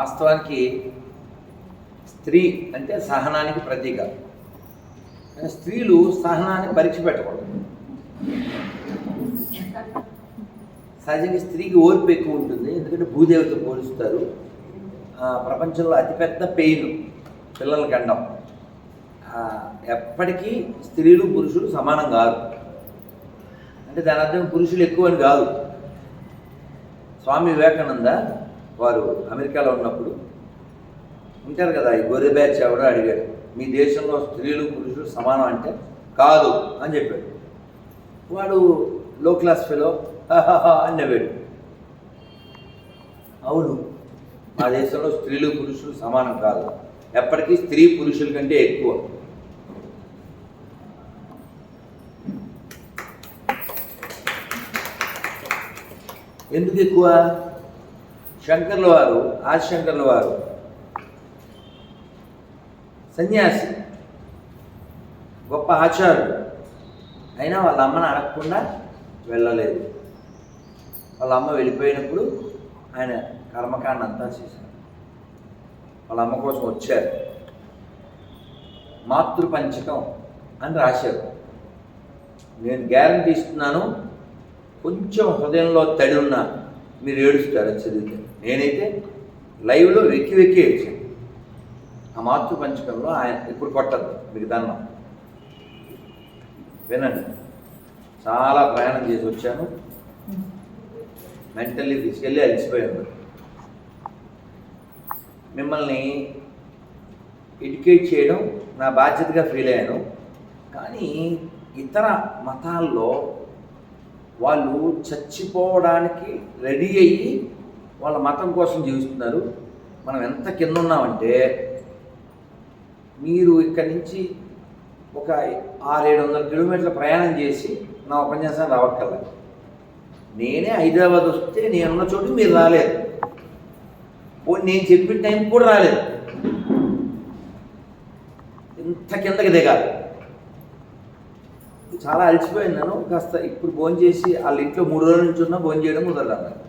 వాస్తవానికి స్త్రీ అంటే సహనానికి ప్రతీక. కానీ స్త్రీలు సహనాన్ని పరీక్ష పెట్టకూడదు. సహజంగా స్త్రీకి ఓర్పు ఎక్కువ ఉంటుంది, ఎందుకంటే భూదేవితో పోలుస్తారు. ప్రపంచంలో అతిపెద్ద పెయిన్ పిల్లల గండం. ఎప్పటికీ స్త్రీలు పురుషులు సమానం కాదు. అంటే దాని అర్థం పురుషులు ఎక్కువ అని కాదు. స్వామి వివేకానంద వారు అమెరికాలో ఉన్నప్పుడు ఉంటారు కదా, ఈ గొర్రె బ్యాచ్ ఎవడో అడిగాడు, మీ దేశంలో స్త్రీలు పురుషులు సమానం అంటే కాదు అని చెప్పాడు. వాడు లో క్లాస్ ఫెలో అని నవ్వాడు. అవును, మా దేశంలో స్త్రీలు పురుషులు సమానం కాదు, ఎప్పటికీ స్త్రీ పురుషుల కంటే ఎక్కువ. ఎందుకు ఎక్కువ? శంకర్ల వారు, ఆదిశంకర్ల వారు సన్యాసి, గొప్ప ఆచార్యుడు, అయినా వాళ్ళ అమ్మని అడగకుండా వెళ్ళలేదు. వాళ్ళ అమ్మ వెళ్ళిపోయినప్పుడు ఆయన కర్మకాండ అంతా చేశారు. వాళ్ళ అమ్మ కోసం వచ్చారు. మాతృపంచకం అని రాశారు. నేను గ్యారంటీ ఇస్తున్నాను, కొంచెం హృదయంలో తడి ఉన్నా మీరు ఏడుస్తారు అది చదివితే. నేనైతే లైవ్లో వెక్కి వెక్కి ఏడ్చాను. ఆ మాతృపంచకంలో ఆయన ఇప్పుడు కొట్టద్దు, మీకు దండం వినండి. చాలా ప్రయాణం చేసి వచ్చాను, మెంటల్లీ ఫిజికల్లీ అలసిపోయాను. మిమ్మల్ని ఎడ్యుకేట్ చేయడం నా బాధ్యతగా ఫీల్ అయ్యాను. కానీ ఇతర మతాల్లో వాళ్ళు చచ్చిపోవడానికి రెడీ అయ్యి వాళ్ళ మతం కోసం జీవిస్తున్నారు. మనం ఎంత కింద ఉన్నామంటే, మీరు ఇక్కడి నుంచి ఒక 600-700 కిలోమీటర్ల ప్రయాణం చేసి నా ఉపన్యాసం రావక్కర్లా. నేనే హైదరాబాద్ వస్తే నేనున్న చోటు మీరు రాలేదు, నేను చెప్పిన టైం కూడా రాలేదు. ఇంత కిందకి దిగాలి. చాలా అలసిపోయినాను. కాస్త ఇప్పుడు భోజనం చేసి వాళ్ళ ఇంట్లో 3 రోజుల నుంచి ఉన్నా భోజనం చేయడం కుదరదు అన్నారు.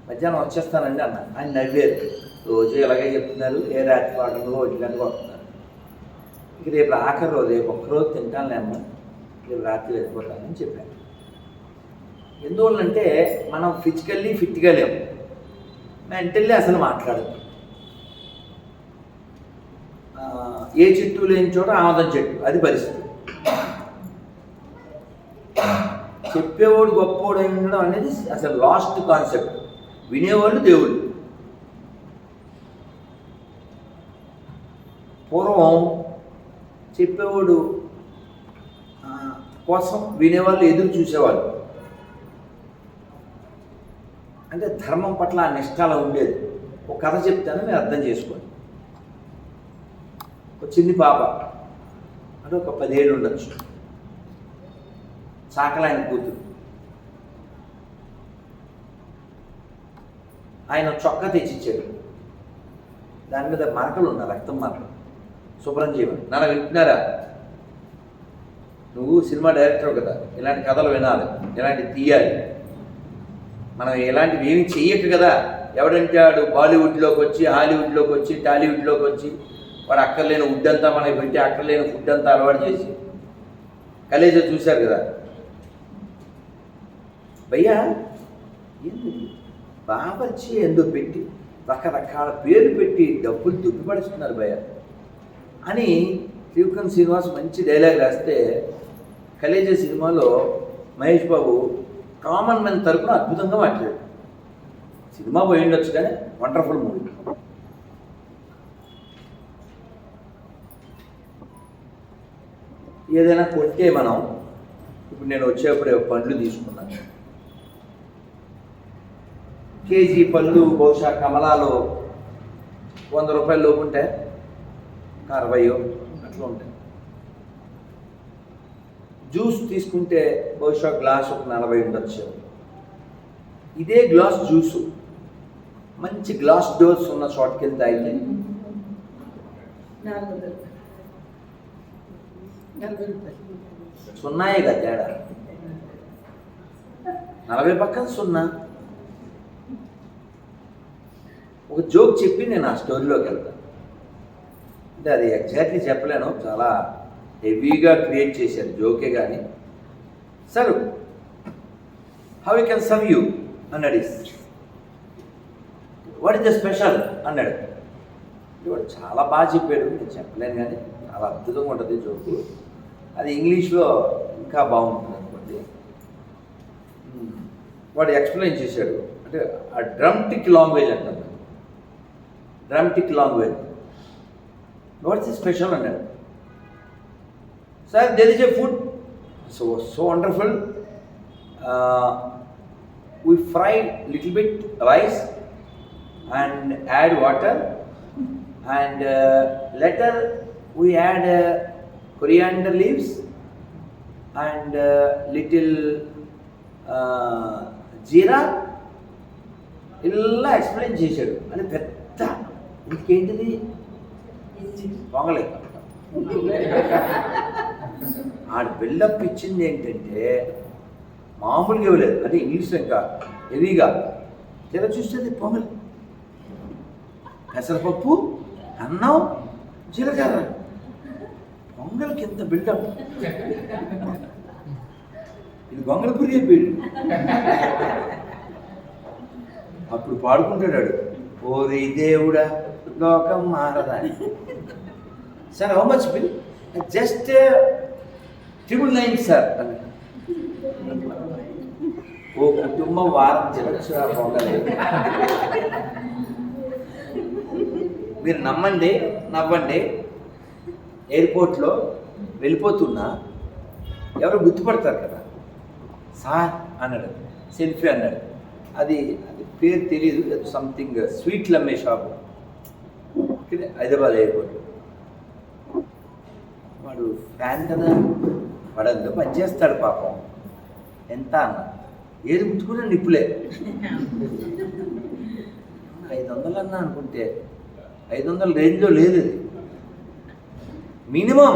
మధ్యాహ్నం వచ్చేస్తానండి అన్న. ఆయన నవ్వారు. రోజు ఇలాగే చెప్తున్నారు, ఏ రాత్రి పాటలో ఇట్లాంటివి వస్తున్నారు. ఇక రేపు ఆఖరి రోజు, రేపు ఒక్కరోజు తింటానులే అమ్మ, రేపు రాత్రి వెళ్ళిపోతానని చెప్పాను. ఎందువల్లంటే మనం ఫిజికల్లీ ఫిట్గా లేము, మెంటల్లీ అసలు మాట్లాడదు. ఏ చెట్టు లేని చోట ఆమదం చెట్టు, అది పరిస్థితి. చెప్పేవాడు గొప్పవాడు ఉండడం అనేది అసలు లాస్ట్ కాన్సెప్ట్. వినేవాళ్ళు దేవుళ్ళు. పూర్వం చెప్పేవాడు కోసం వినేవాళ్ళు ఎదురు చూసేవాళ్ళు. అంటే ధర్మం పట్ల ఆ నిష్ఠాల ఉండేది. ఒక కథ చెప్తాను, మీరు అర్థం చేసుకోండి. ఒక చిన్ని పాప, అంటే ఒక 10 ఏళ్ళు ఉండొచ్చు, చాకలాయన కూతురు. ఆయన చొక్కా తెచ్చిచ్చాడు, దాని మీద మరకలు ఉన్నాయి, రక్తం మరకలు. శుభ్రం చేయమని. నన్ను వింటున్నారా? నువ్వు సినిమా డైరెక్టర్ కదా, ఇలాంటి కథలు వినాలి, ఇలాంటివి తీయాలి. మనం ఇలాంటివి ఏమీ చెయ్యక కదా. ఎవడంటే వాడు బాలీవుడ్లోకి వచ్చి, హాలీవుడ్లోకి వచ్చి, టాలీవుడ్లోకి వచ్చి, వాడు అక్కర్లేని వుడ్ అంతా మనకి పెట్టి, అక్కర్లేని ఫుడ్ అంతా అలవాటు చేసి. కలేజా చూశారు కదా భయ్యా, ఏంది బాబర్చి ఎందుకు పెట్టి రకరకాల పేరు పెట్టి డబ్బులు దుప్పిపడుస్తున్నారు భయ్య అని శ్రీకాంత్ శ్రీనివాస్ మంచి డైలాగ్ రాస్తే, కలేజా సినిమాలో మహేష్ బాబు కామన్ మెన్ తరపున అద్భుతంగా మాట్లాడాడు. సినిమా పోయి ఉండొచ్చు కానీ వండర్ఫుల్ మూవీ. ఏదైనా కొంటే మనం, ఇప్పుడు నేను వచ్చేప్పుడు పండ్లు తీసుకున్నాను, కేజీ పళ్ళు బహుశా కమలాలు 100 రూపాయల లోపు ఉంటాయి, 60 అట్లా ఉంటాయి. జ్యూస్ తీసుకుంటే బహుశా గ్లాస్ ఒక 40 ఉండొచ్చు. ఇదే గ్లాస్ జ్యూసు మంచి గ్లాస్ డోర్స్ ఉన్న చోటుకి వెళ్తే అయితే 40 రూపాయలు. సున్నాయే కదా తేడా. 40 పక్కన 0. ఒక జోక్ చెప్పి నేను ఆ స్టోరీలోకి వెళ్తాను. అంటే అది ఎగ్జాక్ట్లీ చెప్పలేను, చాలా హెవీగా క్రియేట్ చేశారు జోకే. కానీ sir how you can serve you అన్నాడు. వాట్ ఇస్ ద స్పెషల్ అన్నాడు. వాడు చాలా బాగా చెప్పాడు, నేను చెప్పలేను కానీ చాలా అద్భుతంగా ఉంటుంది జోకు. అది ఇంగ్లీష్లో ఇంకా బాగుంటుంది అనుకోండి. వాడు ఎక్స్ప్లెయిన్ చేశాడు. అంటే ఆ డ్రమ్టిక్ లాంగ్వేజ్ అంటారు, డ్రమ్టిక్ లాంగ్వేజ్. వాట్స్ ది స్పెషల్ అన్నాడు. Sir there is a food so wonderful, we fried little bit rice and add water and later we add coriander leaves and little జీరా. ఇలా ఎక్స్ప్లెయిన్ చేశాడు. అని పెద్ద ఇంకేంటిది పొంగలే. ఆడ బిల్డప్ ఇచ్చింది ఏంటంటే మామూలుగా ఇవ్వలేదు, అంటే ఇంగ్లీష్లో ఇంకా హెవీగా. తెర చూస్తే పొంగల్, పెసరపప్పు, అన్నం, జీలకర్ర. పొంగల్కి ఎంత బిల్డప్. ఇది గొంగళ పురి అయిపోయాడు. అప్పుడు పాడుకుంటాడు, ఓరి దేవుడా లోకం మారదా. Sir how much bill? Just 999 sir. ఓ కుటుంబం వారం తినచ్చు ఆ పొంగలే. మీరు నమ్మండి నవ్వండి, ఎయిర్పోర్ట్లో వెళ్ళిపోతున్నా ఎవరో గుర్తుపడతారు కదా, సార్ అన్నాడు, సెల్ఫీ అన్నాడు. అది పేరు తెలియదు, సంథింగ్ స్వీట్లు అమ్మే షాపు హైదరాబాద్ ఎయిర్పోర్ట్. వాడు ఫ్యాన్ కదా, వాడు అందులో పనిచేస్తాడు పాపం. ఎంత అన్న ఏది ముట్టుకున్నా నిప్పులే. 500 అన్నా అనుకుంటే 500 రేంజ్లో లేదు అది. మినిమం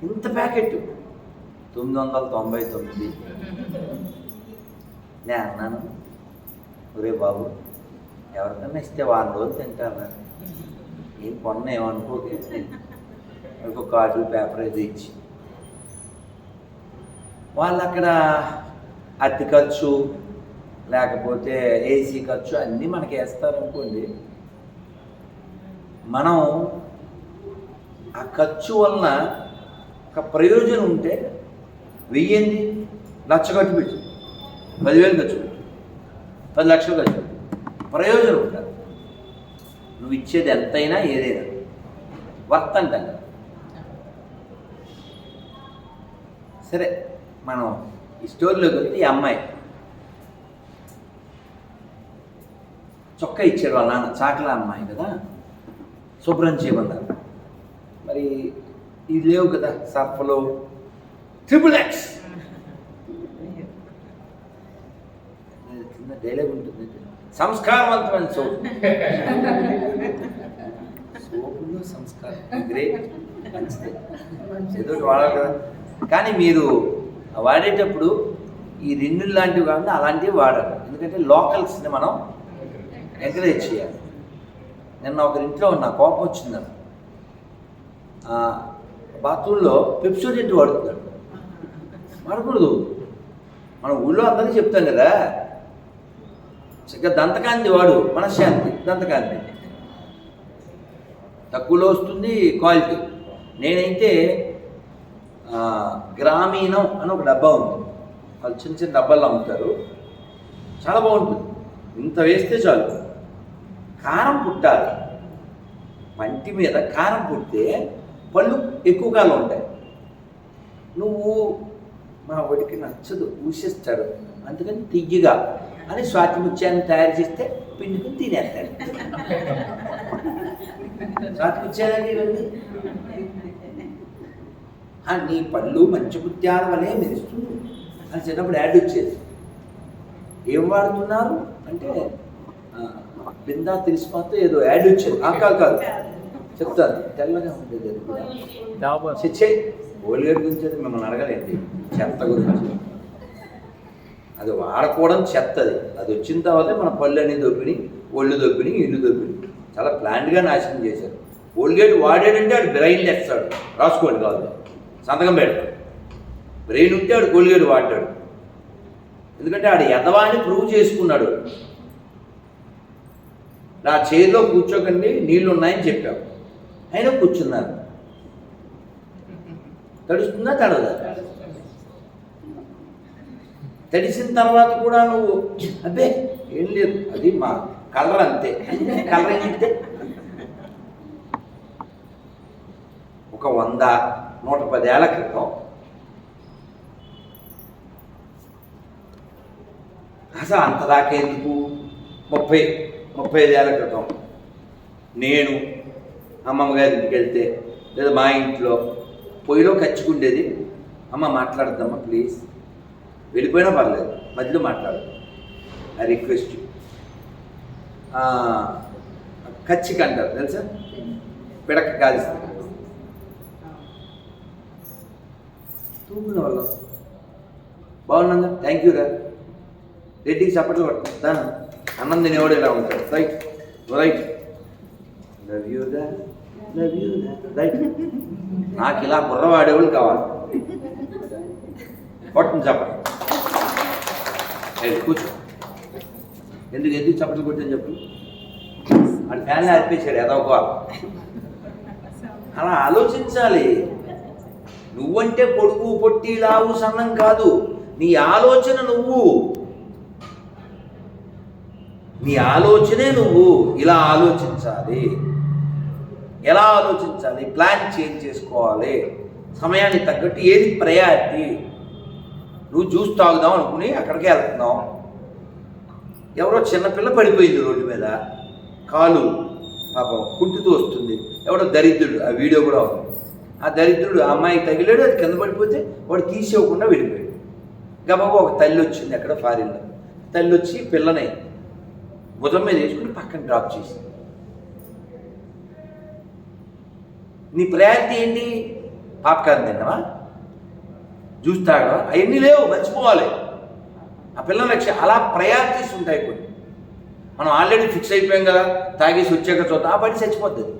ఇంత ప్యాకెట్ 999. నేను అన్నాను, ఒరే బాబు ఎవరికన్నా ఇస్తే 1 రోజు తింటారా, ఏం కొన్న ఏమనుకోకే, ఒక కార్డు పేపర్ ఏదో ఇచ్చి. వాళ్ళు అక్కడ అద్దె ఖర్చు లేకపోతే ఏసీ ఖర్చు అన్నీ మనకి వేస్తారు అనుకోండి. మనం ఆ ఖర్చు వలన ఒక ప్రయోజనం ఉంటే 1000 లక్ష ఖర్చు పెట్టు, 10,000 ఖర్చు పెట్టు, 10 లక్షలు ఖర్చు పెట్టు, ప్రయోజనం ఉంటుంది. నువ్వు ఇచ్చేది ఎంతైనా ఏదైనా వర్త్ అంటాం కదా. సరే, మనం ఈ స్టోరీలోకి వెళ్తే ఈ అమ్మాయి చొక్కా ఇచ్చాడు వాళ్ళ నాన్న, చాకల అమ్మాయి కదా, శుభ్రం చేయమన్నారు. మరి ఇది లేవు కదా సర్ఫలో, XXX చిన్న డైలాగ్ ఉంటుంది, సంస్కారవంతమైన సోపు. సోపులో సంస్కారం గ్రేట్, మంచిది, ఏదో వాడాలి కదా. కానీ మీరు వాడేటప్పుడు ఈ 2 లాంటివి కాకుండా అలాంటివి వాడాలి. ఎందుకంటే లోకల్స్ని మనం ఎంకరేజ్ చేయాలి. నిన్న ఒకరింట్లో ఉన్న కోపం వచ్చిందని బాత్రూంలో పెప్సోడెంట్ వాడుతున్నాడు. వాడకూడదు. మన ఊళ్ళో అందరికీ చెప్తాం కదా, చక్కగా దంతకాంతి వాడు, మనశ్శాంతి. దంతకాంతి తక్కువలో వస్తుంది, క్వాలిటీ. నేనైతే గ్రామీణం అని ఒక డబ్బా ఉంది, వాళ్ళు చిన్న చిన్న డబ్బాల్లో అమ్ముతారు, చాలా బాగుంటుంది. ఇంత వేస్తే చాలు. కారం పుట్టాలి, పంటి మీద కారం పుడితే పళ్ళు ఎక్కువ కాలం ఉంటాయి. నువ్వు మా వాడికి నచ్చదు, ఊసేస్తాడు, అందుకని తియ్యగా అని స్వాతి ముత్యాన్ని తయారు చేస్తే పిండుకుని తినేస్తాడు. స్వాతి ముత్యాలని ఇవన్నీ నీ పళ్ళు మంచి ముత్యాల వలే మెరుస్తుంది అని చిన్నప్పుడు యాడ్ వచ్చేది. ఏం వాడుతున్నారు అంటే బిందా తెలిసిపోతే ఏదో యాడ్ వచ్చేది. కాదు చెప్తాను, తెల్లగా ఉండేది చచ్చే ఓల్గేట్ గురించి అయితే మిమ్మల్ని అడగలేండి, చెత్త గురించి. అది వాడకూడదు చెత్తది. అది వచ్చిన తర్వాత మన పళ్ళు అన్నీ దొబ్బిని, ఒళ్ళు దొబ్బిని, ఇల్లు దొబ్బిని. చాలా ప్లాన్డ్గా నాశనం చేశారు. కోల్గేట్ వాడాడంటే ఆడు బ్రెయిన్ తెస్తాడు, రాసుకోండి కాదు, సంతకం పెడతాడు. బ్రెయిన్ ఉంటే ఆడు కోల్గేట్ వాడాడు. ఎందుకంటే ఆడు ఎదవాన్ని ప్రూవ్ చేసుకున్నాడు. నా చైర్లో కూర్చోకండి, నీళ్ళు ఉన్నాయని చెప్పావు, అయినా కూర్చున్నారు. తడుస్తుందా తడదా? తడిసిన తర్వాత కూడా నువ్వు అదే ఏం లేదు, అది మా కలర్ అంతే. కలర్ ఏంటంటే ఒక 100-110 ఏళ్ల క్రితం అసలు అంతదాకా ఎందుకు, 30-35 ఏళ్ల క్రితం నేను అమ్మమ్మ గారి ఇంటికి వెళ్తే లేదా మా ఇంట్లో పొయ్యిలో కచ్చుకుండేది. అమ్మ మాట్లాడద్దమ్మా ప్లీజ్, వెళ్ళిపోయినా పర్లేదు, మధ్యలో మాట్లాడు, ఐ రిక్వెస్ట్. కచ్చిక అంటారు తెలుసా, పిడక కాలిస్తుంది. తూపుల వల్ల బాగున్నా, థ్యాంక్ యూ రా, రెడ్డికి చప్పట్లు పడుతుందా, అన్నం తినేవాడు ఇలా ఉంటాడు. రైట్ రైట్, లవ్ యూ రా, లవ్ యూ రా, రైట్. నాకు ఇలా బుర్రవాడేవాళ్ళు కావాలి. కొట్టండి చప్పట్లు, కూర్చో. ఎందుకు చప్పట్లు కొట్టని చెప్పు, అది ఫ్యాన్లో అర్పించాడు ఎదవకో. అలా ఆలోచించాలి. నువ్వంటే పొడుగు పొట్టి లావు సన్నం కాదు, నీ ఆలోచన నీ ఆలోచనే నువ్వు ఇలా ఆలోచించాలి. ఎలా ఆలోచించాలి? ప్లాన్ చేంజ్ చేసుకోవాలి. సమయానికి తగ్గట్టు ఏది ప్రయారిటీ. నువ్వు జ్యూస్ తాగుదాం అనుకుని అక్కడికే వెళ్తున్నావు, ఎవరో చిన్నపిల్ల పడిపోయింది రోడ్డు మీద, కాలు పాపం కుంటుతూ వస్తుంది, ఎవడో దరిద్రుడు, ఆ వీడియో కూడా ఉంది. ఆ దరిద్రుడు ఆ అమ్మాయికి తగిలాడు, అది కింద పడిపోతే వాడు తీసేవ్వకుండా వెళ్ళిపోయాడు. గబాబా ఒక తల్లి వచ్చింది అక్కడ ఫారిన్లో, తల్లి వచ్చి పిల్లని భుజం మీద వేసుకుని పక్కన డ్రాప్ చేసింది. నీ ప్రయారిటీ ఏంటి? పాప్కార్న్ తిన్నావా, జ్యూస్ తాగడమా? అవన్నీ లేవు, మర్చిపోవాలి. ఆ పిల్లల లక్ష్యం అలా ప్రయారిటీస్ ఉంటాయి కొన్ని. మనం ఆల్రెడీ ఫిక్స్ అయిపోయాం కదా, తాగేసి వచ్చాక చూద్దాం, ఆ పని చచ్చిపోతుంది.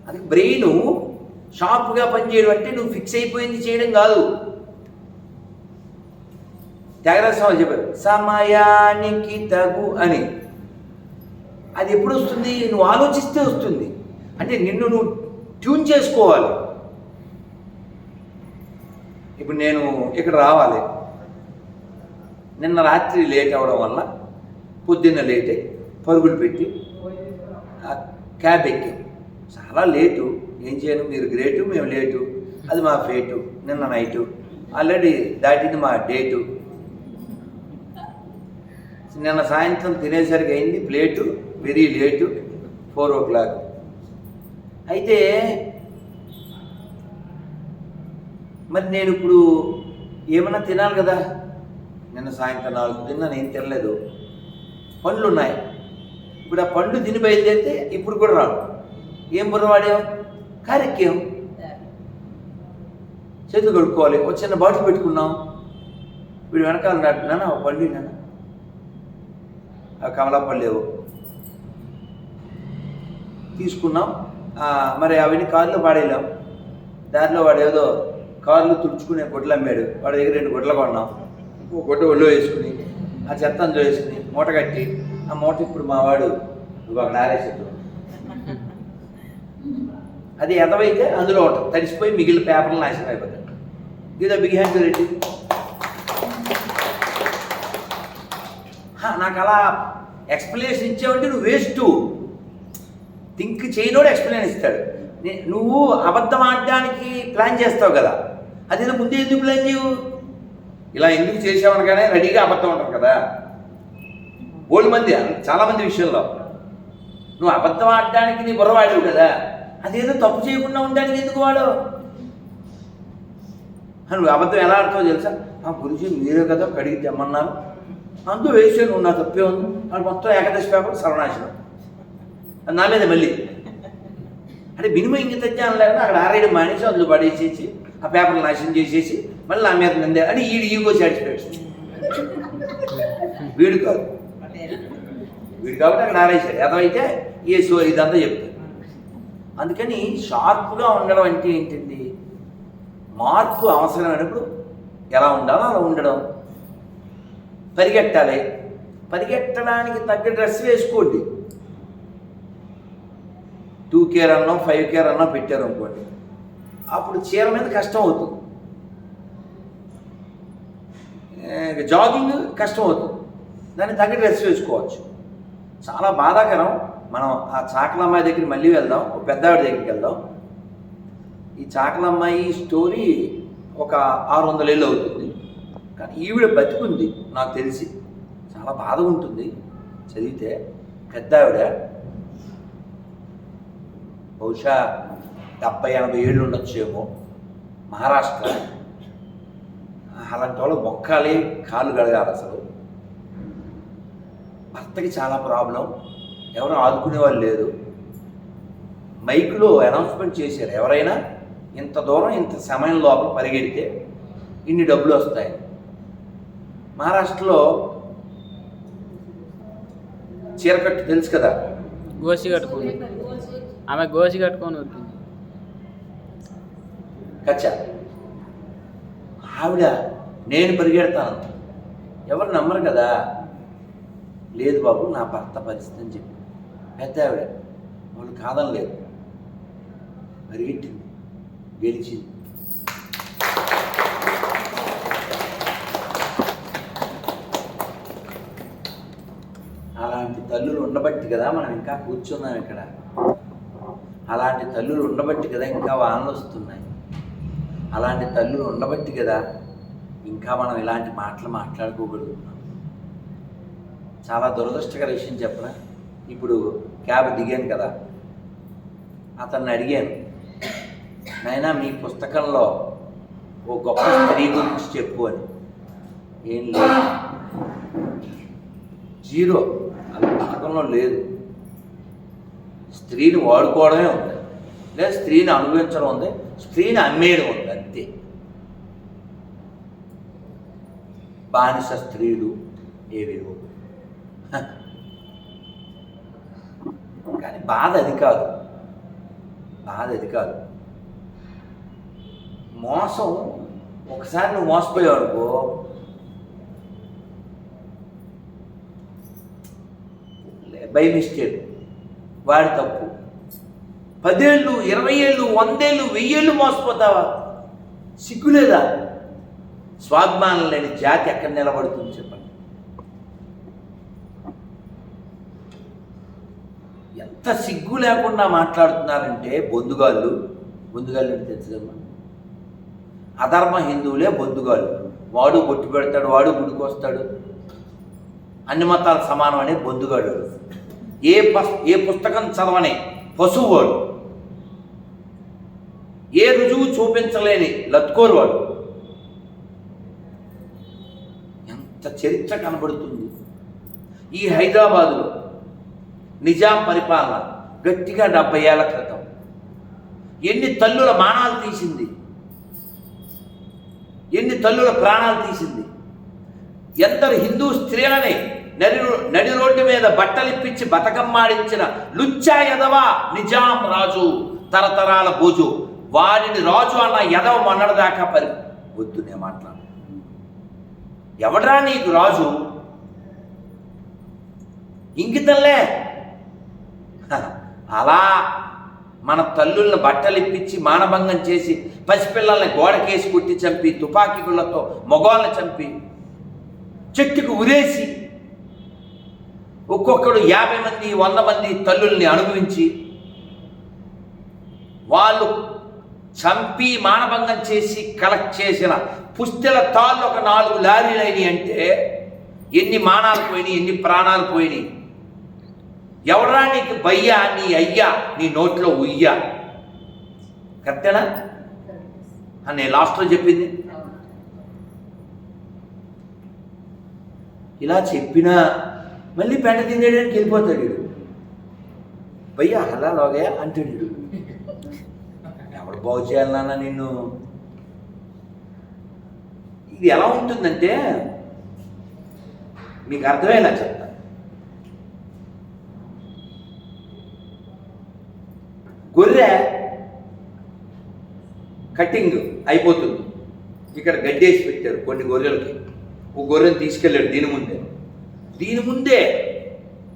అది బ్రెయిన్ షార్ప్గా పనిచేయడం అంటే నువ్వు ఫిక్స్ అయిపోయింది చేయడం కాదు. త్యాగరాజ స్వామి చెప్పారు, సమయానికి తగు అని. అది ఎప్పుడు వస్తుంది? నువ్వు ఆలోచిస్తే వస్తుంది. అంటే నిన్ను నువ్వు ట్యూన్ చేసుకోవాలి. ఇప్పుడు నేను ఇక్కడ రావాలి, నిన్న రాత్రి లేట్ అవ్వడం వల్ల పొద్దున్న లేట్ అయ్యి పరుగులు పెట్టి క్యాబ్ ఎక్కి చాలా లేటు. ఏం చేయను, మీరు గ్రేటు, మేము లేటు, అది మా ఫేటు. నిన్న నైటు ఆల్రెడీ దాటింది మా డేటు. నిన్న సాయంత్రం తినేసరికి అయింది ప్లేటు, వెరీ లేటు, 4 o'clock. అయితే మరి నేను ఇప్పుడు ఏమన్నా తినాలి కదా. నిన్న సాయంత్రం 4 తిన్నా, నేను తినలేదు. పండ్లు ఉన్నాయి, ఇప్పుడు ఆ పండ్లు తిని బయలుదేరితే ఇప్పుడు కూడా రాను. ఏం బుర్రవాడాం, కారెక్కాం, చేతులు కడుక్కోవాలి, ఒక చిన్న బాటిల్ పెట్టుకున్నాం. వీడు వెనకాల నాటున్నాను, ఆ పండు నాన్న, ఆ కమలాపళ్ళు లేవు తీసుకున్నాం. మరి అవన్నీ కారులో పాడేలాం. దారిలో వాడు ఏదో కారులో తుడుచుకునే గుడ్లు అమ్మాడు, వాడి దగ్గర 2 గుడ్లు కొన్నాం. ఒక గుడ్డ ఒళ్ళో వేసుకుని ఆ చెత్త అందులో వేసుకుని మూట కట్టి, ఆ మూట ఇప్పుడు మా వాడు నువ్వు అక్కడ ఆరేసేట్టు. అది ఎదవైతే అందులో ఉంటుంది, తడిసిపోయి మిగిలిన పేపర్లు నాశనం అయిపోతాయి. ఇదో బిగ్ హ్యాండ్ రెడ్డి. నాకు అలా ఎక్స్ప్లెనేషన్ ఇచ్చావంటే నువ్వు వేస్ట్. థింక్ చేయనోడు ఎక్స్ప్లెయిన్ ఇస్తాడు. నువ్వు అబద్ధం ఆడడానికి ప్లాన్ చేస్తావు కదా, అదేదో ముందే ఎందుకు ప్లాన్ చేయవు? ఇలా ఎందుకు చేసావనగానే రెడీగా అబద్ధం ఉంటారు కదా ఓల్డ్ మంది, చాలామంది విషయంలో. నువ్వు అబద్ధం ఆడడానికి నీ బుర్ర వాడేవు కదా, అదేదో తప్పు చేయకుండా ఉండడానికి ఎందుకు వాడు? నువ్వు అబద్ధం ఎలా ఆడుతావు తెలుసా? గురించి మీరే కదా కడిగి తెమ్మన్నారు, అందులో వేసే నువ్వు నా తప్పే ఉంది. అది మొత్తం ఏకాదశి పేపర్ సర్వనాశనం, అది నా మీద మళ్ళీ. అంటే మినిమం ఇంగిత జ్ఞానం లేకుండా అక్కడ ఆరేయడం మానేసి అందులో పడేసేసి ఆ పేపర్లు నాశనం చేసేసి మళ్ళీ నా మీద నిందే అని ఈగో సాటిస్ఫాక్షన్. వీడు కాదు, వీడు కాబట్టి అక్కడ ఆరేసాడు. ఎదవైతే ఏ ఇదంతా చెప్తాడు. అందుకని షార్ప్గా ఉండడం అంటే ఏంటండి, మార్పు అవసరమైనప్పుడు ఎలా ఉండాలో అలా ఉండడం. పరిగెట్టాలి, పరిగెట్టడానికి తగ్గ డ్రెస్ వేసుకోండి. 2K రన్నో 5K రన్నో పెట్టారు అనుకోండి, అప్పుడు చీర మీద కష్టం అవుతుంది, జాగింగ్ కష్టం అవుతుంది, దానికి తగ్గ డ్రెస్ వేసుకోవచ్చు. చాలా బాధాకరం. మనం ఆ చాకలమ్మాయి దగ్గర మళ్ళీ వెళ్దాం, ఒక పెద్దవాడి దగ్గరికి వెళ్దాం. ఈ చాకలమ్మాయి స్టోరీ ఒక 600 ఏళ్ళు అవుతుంది, కానీ ఈవిడ బతికుంది నాకు తెలిసి. చాలా బాధ ఉంటుంది చదివితే. పెద్ద ఆవిడ బహుశా 70-80 ఏళ్ళు ఉండొచ్చేమో, మహారాష్ట్ర. అలాంటి వాళ్ళు మొక్కాలి, కాళ్ళు గడగాలి. అసలు భర్తకి చాలా ప్రాబ్లం, ఎవరు ఆదుకునే వాళ్ళు లేరు. మైకులో అనౌన్స్మెంట్ చేశారు, ఎవరైనా ఇంత దూరం ఇంత సమయం లోపల పరిగెడితే ఇన్ని డబ్బులు వస్తాయి. మహారాష్ట్రలో చీరకట్టు తెలుసు కదా, గోసి కట్టుకుని, ఆమె గోసి కట్టుకొని ఉరికింది. కచ్చా ఆవిడ నేను పరిగెడతాను, ఎవరు నమ్మరు కదా. లేదు బాబు నా భర్త పరిస్థితి అని చెప్పి పెద్ద ఆవిడ, వాళ్ళు కాదనలేదు, పరిగెట్టింది, గెలిచింది. అలాంటి తల్లులు ఉండబట్టి కదా మనం ఇంకా కూర్చున్నాం ఇక్కడ. అలాంటి తల్లులు ఉండబట్టి కదా ఇంకా వానలు వస్తున్నాయి. అలాంటి తల్లులు ఉండబట్టి కదా ఇంకా మనం ఇలాంటి మాటలు మాట్లాడుకోగలుగుతున్నాం. చాలా దురదృష్టకర విషయం చెప్పనా, ఇప్పుడు క్యాబ్ దిగాను కదా, అతన్ని అడిగాను, నాయనా మీ పుస్తకంలో ఓ గొప్ప స్త్రీ గురించి చెప్పు అని. ఏం లేదు, జీరో, అది పుస్తకంలో లేదు. స్త్రీని వాడుకోవడమే ఉంది, లేదా స్త్రీని అనుభవించడం ఉంది, స్త్రీని అమ్మేయడం ఉంది, అంతే. బానిస స్త్రీలు ఏవేవో. కానీ బాధ అది కాదు, బాధ అది కాదు. మోసం, ఒకసారి నువ్వు మోసపోయావు అనుకో, బై మిస్టేక్, వాడి తప్పు. 10 ఏళ్ళు 20 ఏళ్ళు 100 ఏళ్ళు 1000 ఏళ్ళు మోసపోతావా? సిగ్గులేదా? స్వాభిమానం లేని జాతి ఎక్కడ నిలబడుతుంది చెప్పండి? ఎంత సిగ్గు లేకుండా మాట్లాడుతున్నారంటే బొందుగాళ్ళు అంటే తెలుసుదమ్మా, అధర్మ హిందువులే బొందుగాళ్ళు. వాడు బొట్టు పెడతాడు, వాడు గుడికి వస్తాడు, అన్ని మతాలు సమానం అనే బొందుగాడు. ఏ పుస్తకం చదవని పశువు వాడు, ఏ రుజువు చూపించలేని లత్కోరు వాడు. ఎంత చరిత్ర కనబడుతుంది. ఈ హైదరాబాదులో నిజాం పరిపాలన గట్టిగా 70 ఏళ్ల క్రితం ఎన్ని తల్లుల మానాలు తీసింది, ఎన్ని తల్లుల ప్రాణాలు తీసింది. ఎందరు హిందూ స్త్రీలని నడి రోడ్డు మీద బట్టలిప్పించి బతకమ్మాడించిన లుచ్చా ఎదవా నిజాం రాజు, తరతరాల బోజు. వాడిని రాజు అన్న ఎదవ మొన్నటిదాకా వద్దు, నేను మాట్లాడు. ఎవడ్రా నీకు రాజు? ఇంకితల్లే. అలా మన తల్లులను బట్టలిప్పించి మానభంగం చేసి పసిపిల్లల్ని గోడకేసి కుట్టి చంపి, తుపాకీ గుళ్ళతో మొగోళ్ళని చంపి, చెట్టుకు ఉరేసి, ఒక్కొక్కడు 50 మంది 100 మంది తల్లుల్ని అనుభవించి, వాళ్ళు చంపి మానభంగం చేసి కలెక్ట్ చేసిన పుస్తెల తాళ్ళు ఒక 4 లారీలు అయినాయి అంటే ఎన్ని మానాలు పోయినాయి, ఎన్ని ప్రాణాలు పోయినాయి. ఎవరా నీకు భయ్యా, నీ అయ్యా, నీ నోట్లో ఉయ్యా? కరెక్టేనా అని నేను లాస్ట్లో చెప్పింది. ఇలా చెప్పినా మళ్ళీ పెంట తినేయడానికి వెళ్ళిపోతాడు వీడు. భయ్యా అలా లోగా అంటాడు వీడు. ఎవడు బాగు చేయాలన్నా నిన్ను? ఇది ఎలా ఉంటుందంటే మీకు అర్థమేలా చెప్తా. గొర్రె కటింగ్ అయిపోతుంది, ఇక్కడ గడ్డేసి పెట్టారు కొన్ని గొర్రెలకి. ఒక గొర్రెని తీసుకెళ్ళాడు దీని ముందే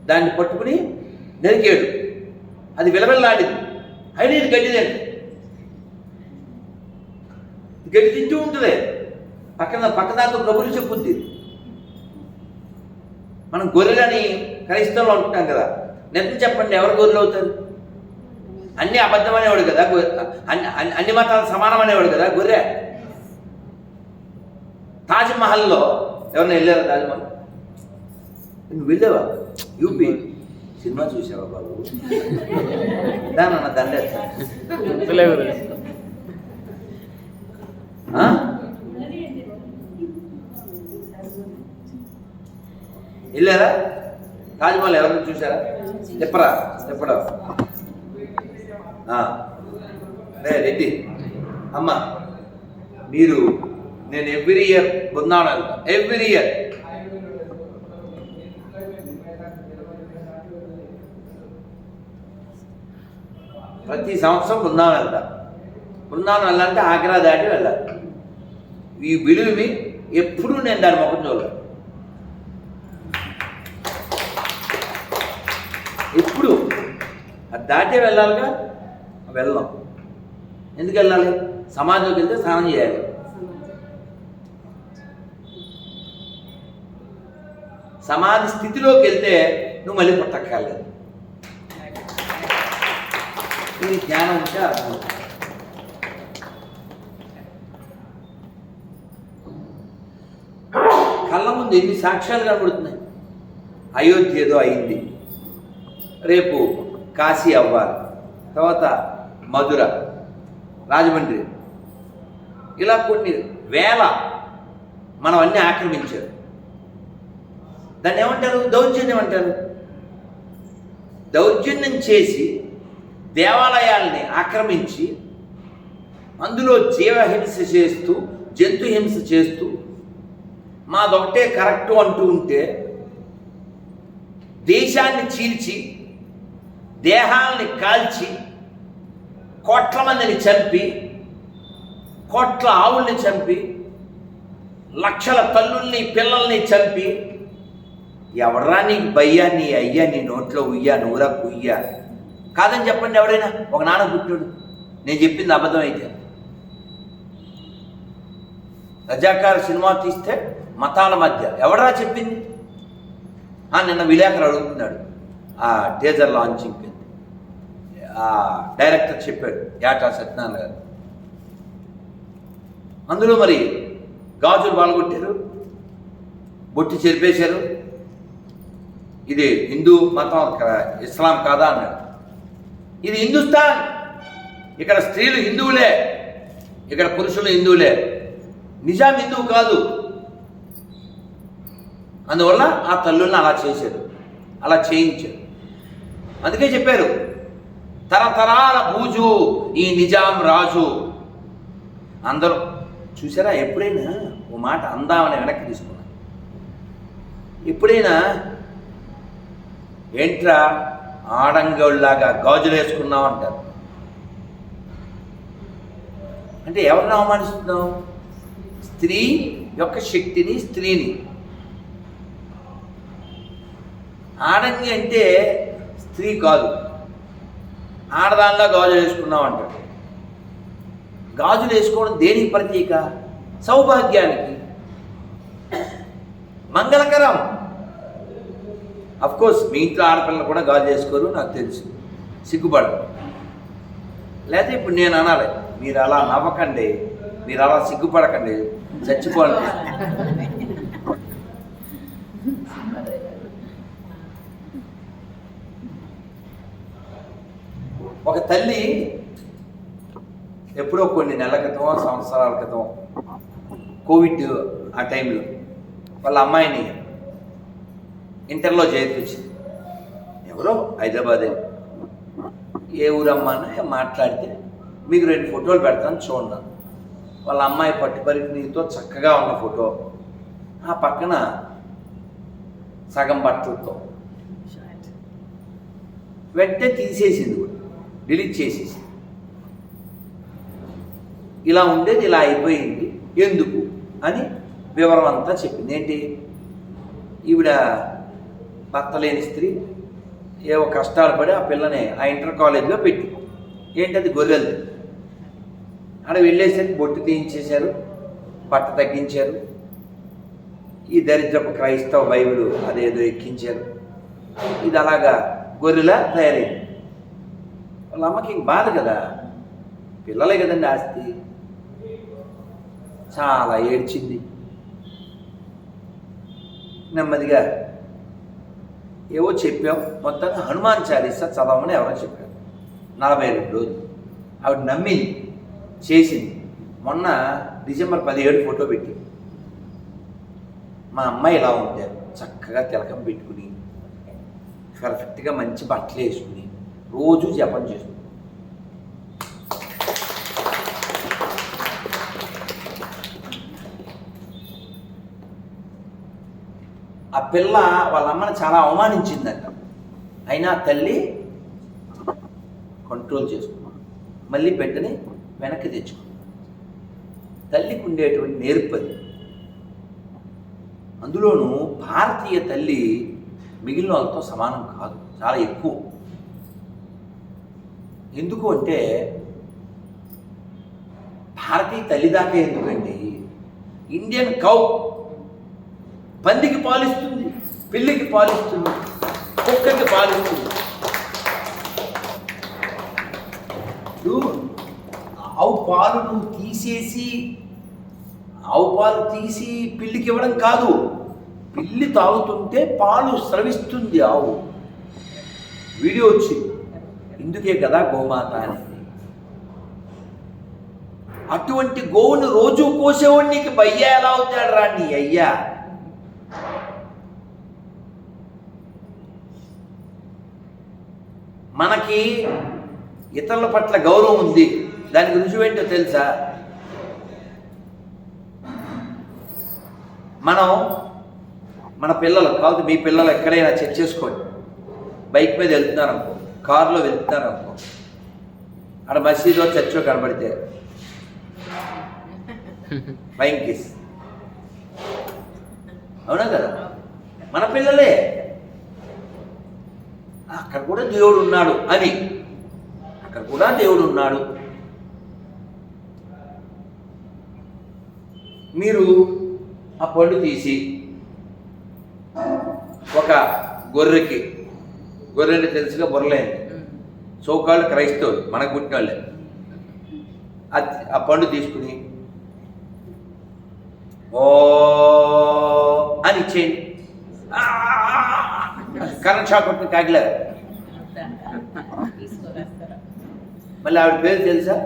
దాన్ని పట్టుకుని నరికాడు. అది విలవిల్లాడింది. అయినా ఇది గడ్డి తింటూ ఉంటుంది. పక్కదాంతో కబుర్లు చెప్పుద్ది. మనం గొర్రెలని క్రైస్తవులు అంటున్నాం కదా, నిజం చెప్పండి, ఎవరు గొర్రెలు అవుతారు? అన్ని అబద్ధం అనేవాడు కదా, అన్ని మతాలు సమానం అనేవాడు కదా గొర్రె. తాజ్మహల్లో ఎవరైనా వెళ్ళారా? తాజ్మహల్ నువ్వు వెళ్ళావా? యూపీ సినిమా చూసావా బాబు? దానన్న దండేస్తా. వెళ్ళారా? తాజ్మహల్ ఎవరైనా చూసారా? చెప్పరా? రెడ్డి అమ్మ, మీరు నేను ఎవ్రీ ఇయర్ బృందావనం వెళ్తాను. ఎవ్రీ ఇయర్ ప్రతి సంవత్సరం బృందావనం వెళ్తాను. బృందావనం వెళ్ళాలంటే ఆగ్రా దాటి వెళ్ళాలి. ఈ విలువని ఎప్పుడూ నేను దాని ముఖం చూడలేదు. ఎప్పుడు అది దాటే వెళ్ళాలిగా, వెళ్దాం. ఎందుకు వెళ్ళాలి? సమాజంలోకి వెళ్తే స్నానం చేయాలి. సమాధి స్థితిలోకి వెళ్తే నువ్వు మళ్ళీ పుట్టక్కర్లేదు. ఇది జ్ఞానం ఉంటే అర్థం. కళ్ళ ముందు ఎన్ని సాక్ష్యాలు కనబడుతున్నాయి. అయోధ్య ఏదో అయింది, రేపు కాశీ అవ్వాలి, తర్వాత మధుర, రాజమండ్రి, ఇలా కొన్ని వేల మనం అన్నీ ఆక్రమించారు. దాన్ని ఏమంటారు? దౌర్జన్యం అంటారు. దౌర్జన్యం చేసి దేవాలయాల్ని ఆక్రమించి అందులో జీవహింస చేస్తూ, జంతు హింస చేస్తూ మాదొకటే కరెక్టు అంటూ ఉంటే, దేశాన్ని చీల్చి దేహాలని కాల్చి కోట్ల మందిని చంపి, కోట్ల ఆవుల్ని చంపి, లక్షల తల్లుల్ని పిల్లల్ని చంపి, ఎవడరా నీకు భయ్యా, నీ అయ్యా, నీ నోట్లో ఉయ్యా, నూరా కుయ్యా కాదని చెప్పండి. ఎవరైనా ఒక నాన్న పుట్టాడు, నేను చెప్పింది అబద్ధం అయితే. రజాకార్ సినిమా తీస్తే మతాల మధ్య ఎవడరా చెప్పింది? నిన్న విలేకరు అడుగుతున్నాడు, ఆ టీజర్ లాంచింగ్ డైరెక్టర్ చెప్పాడు, యాటా సత్యనారాయణ గారు. అందులో మరి గాజులు బాలగొట్టారు, బొట్టి చెరిపేశారు, ఇది హిందూ మతం ఇస్లాం కాదా అన్నాడు. ఇది హిందుస్థాన్, ఇక్కడ స్త్రీలు హిందువులే, ఇక్కడ పురుషులు హిందువులే. నిజాం హిందువు కాదు. అందువల్ల ఆ తల్లుల్ని అలా చేశారు, అలా చేయించారు. అందుకే చెప్పారు, తరతరాల బూజు ఈ నిజాం రాజు. అందరూ చూసారా? ఎప్పుడైనా ఓ మాట అందామని వెనక్కి తీసుకున్నా, ఎప్పుడైనా ఏంట్రా ఆడంగోళ్ళలాగా గాజులు వేసుకున్నావు అంటారు. అంటే ఎవరిని అవమానిస్తున్నావు? స్త్రీ యొక్క శక్తిని, స్త్రీని. ఆడంగి అంటే స్త్రీ కాదు, ఆడదానిలా గాజులు వేసుకున్నావు అంటాడు. గాజులు వేసుకోవడం దేనికి ప్రతీక? సౌభాగ్యానికి, మంగళకరం. అఫ్కోర్స్ మీ ఇంట్లో ఆడపిల్లలు కూడా గాజులు వేసుకోరు, నాకు తెలుసు, సిగ్గుపడదు. లేకపోతే ఇప్పుడు నేను అనాలి, మీరు అలా నవ్వకండి, మీరు అలా సిగ్గుపడకండి, చచ్చిపోవాలి. ఒక తల్లి ఎప్పుడో కొన్ని నెలల క్రితం, సంవత్సరాల క్రితం, కోవిడ్ ఆ టైంలో వాళ్ళ అమ్మాయిని ఇంటర్లో చేర్పించింది. ఎవరో హైదరాబాదే, ఏ ఊరమ్మా అని మాట్లాడితే మీకు 2 ఫోటోలు పెడతాను చూడండి. వాళ్ళ అమ్మాయి పట్టుపరికిణితో చక్కగా ఉన్న ఫోటో, ఆ పక్కన సగం బట్టలతో. వెంటనే తీసేసింది కూడా, డిలీట్ చేసేసి. ఇలా ఉండేది, ఇలా అయిపోయింది, ఎందుకు అని వివరం అంతా చెప్పింది. ఏంటి, ఈవిడ భర్త లేని స్త్రీ ఏవో కష్టాలు పడి ఆ పిల్లని ఆ ఇంటర్ కాలేజీలో పెట్టి, ఏంటది గొర్రెలు. ఆడ వెళ్ళేసరికి బొట్టు తీయించేశారు, బట్ట తగ్గించారు, ఈ దరిద్రపు క్రైస్తవ బైబిల్ అదేదో ఎక్కించారు. ఇది అలాగా గొర్రెలా తయారైంది. వాళ్ళ అమ్మకి ఇంక బాధ కదా, పిల్లలే కదండి ఆస్తి. చాలా ఏడ్చింది. నెమ్మదిగా ఏవో చెప్పాం, మొత్తంగా హనుమాన్ చాలీసా చదవమని ఎవరో చెప్పారు. 42 రోజులు ఆవిడ నమ్మింది, చేసింది. మొన్న డిసెంబర్ 17 ఫోటో పెట్టి, మా అమ్మాయి ఇలా ఉంటారు, చక్కగా తిలకం పెట్టుకుని పర్ఫెక్ట్గా మంచి బట్టలు వేసుకుని రోజు జపం చేసుకుని. ఆ పిల్ల వాళ్ళ అమ్మని చాలా అవమానించిందంట. అయినా తల్లి కంట్రోల్ చేసుకున్నాను, మళ్ళీ బిడ్డని వెనక్కి తెచ్చుకున్నాను. తల్లికి ఉండేటువంటి నేర్పది. అందులోనూ భారతీయ తల్లి మిగిలిన వాళ్ళతో సమానం కాదు, చాలా ఎక్కువ. ఎందుకు అంటే భారతీయ తల్లి దాకా ఎందుకండి, ఇండియన్ కౌ పందికి పాలిస్తుంది, పిల్లికి పాలిస్తుంది, కుక్కకి పాలిస్తుంది. ఆవు పాలు నువ్వు తీసేసి, ఆవు పాలు తీసి పిల్లికి ఇవ్వడం కాదు, పిల్లి తాగుతుంటే పాలు స్రవిస్తుంది ఆవు. వీడియో వచ్చింది, ఇందుకే కదా గోమాత అనేది. అటువంటి గోవును రోజు కోసేవాడు నీకు భయ్యా ఎలా అవుతాడు రా నీ అయ్యా. మనకి ఇతరుల పట్ల గౌరవం ఉంది, దానికి రుజువు ఏంటో తెలుసా? మనం మన పిల్లలు కాదు, మీ పిల్లలు ఎక్కడైనా చెక్ చేసుకోండి, బైక్ మీద వెళ్తున్నారు అనుకో, కారులో వెళ్తున్నారు అనుకో, అక్కడ మసీదో చర్చో కనబడితే ఫ్లయింగ్ కిస్, అవునా కదా? మన పిల్లలే. అక్కడ కూడా దేవుడు ఉన్నాడు అని, అక్కడ కూడా దేవుడు ఉన్నాడు. మీరు ఆ పండు తీసి ఒక గొర్రెకి, గొర్రెని తెలుసుగా బొర్రలేండి, సోకాళ్ళు క్రైస్తవులు మనకు పుట్టిన వాళ్ళే, ఆ పండు తీసుకుని ఓ అని ఇచ్చేయండి. కరెంట్ షాక్ కొట్టిన కాకిలాగా. మళ్ళీ ఆవిడ పేరు తెలుసా?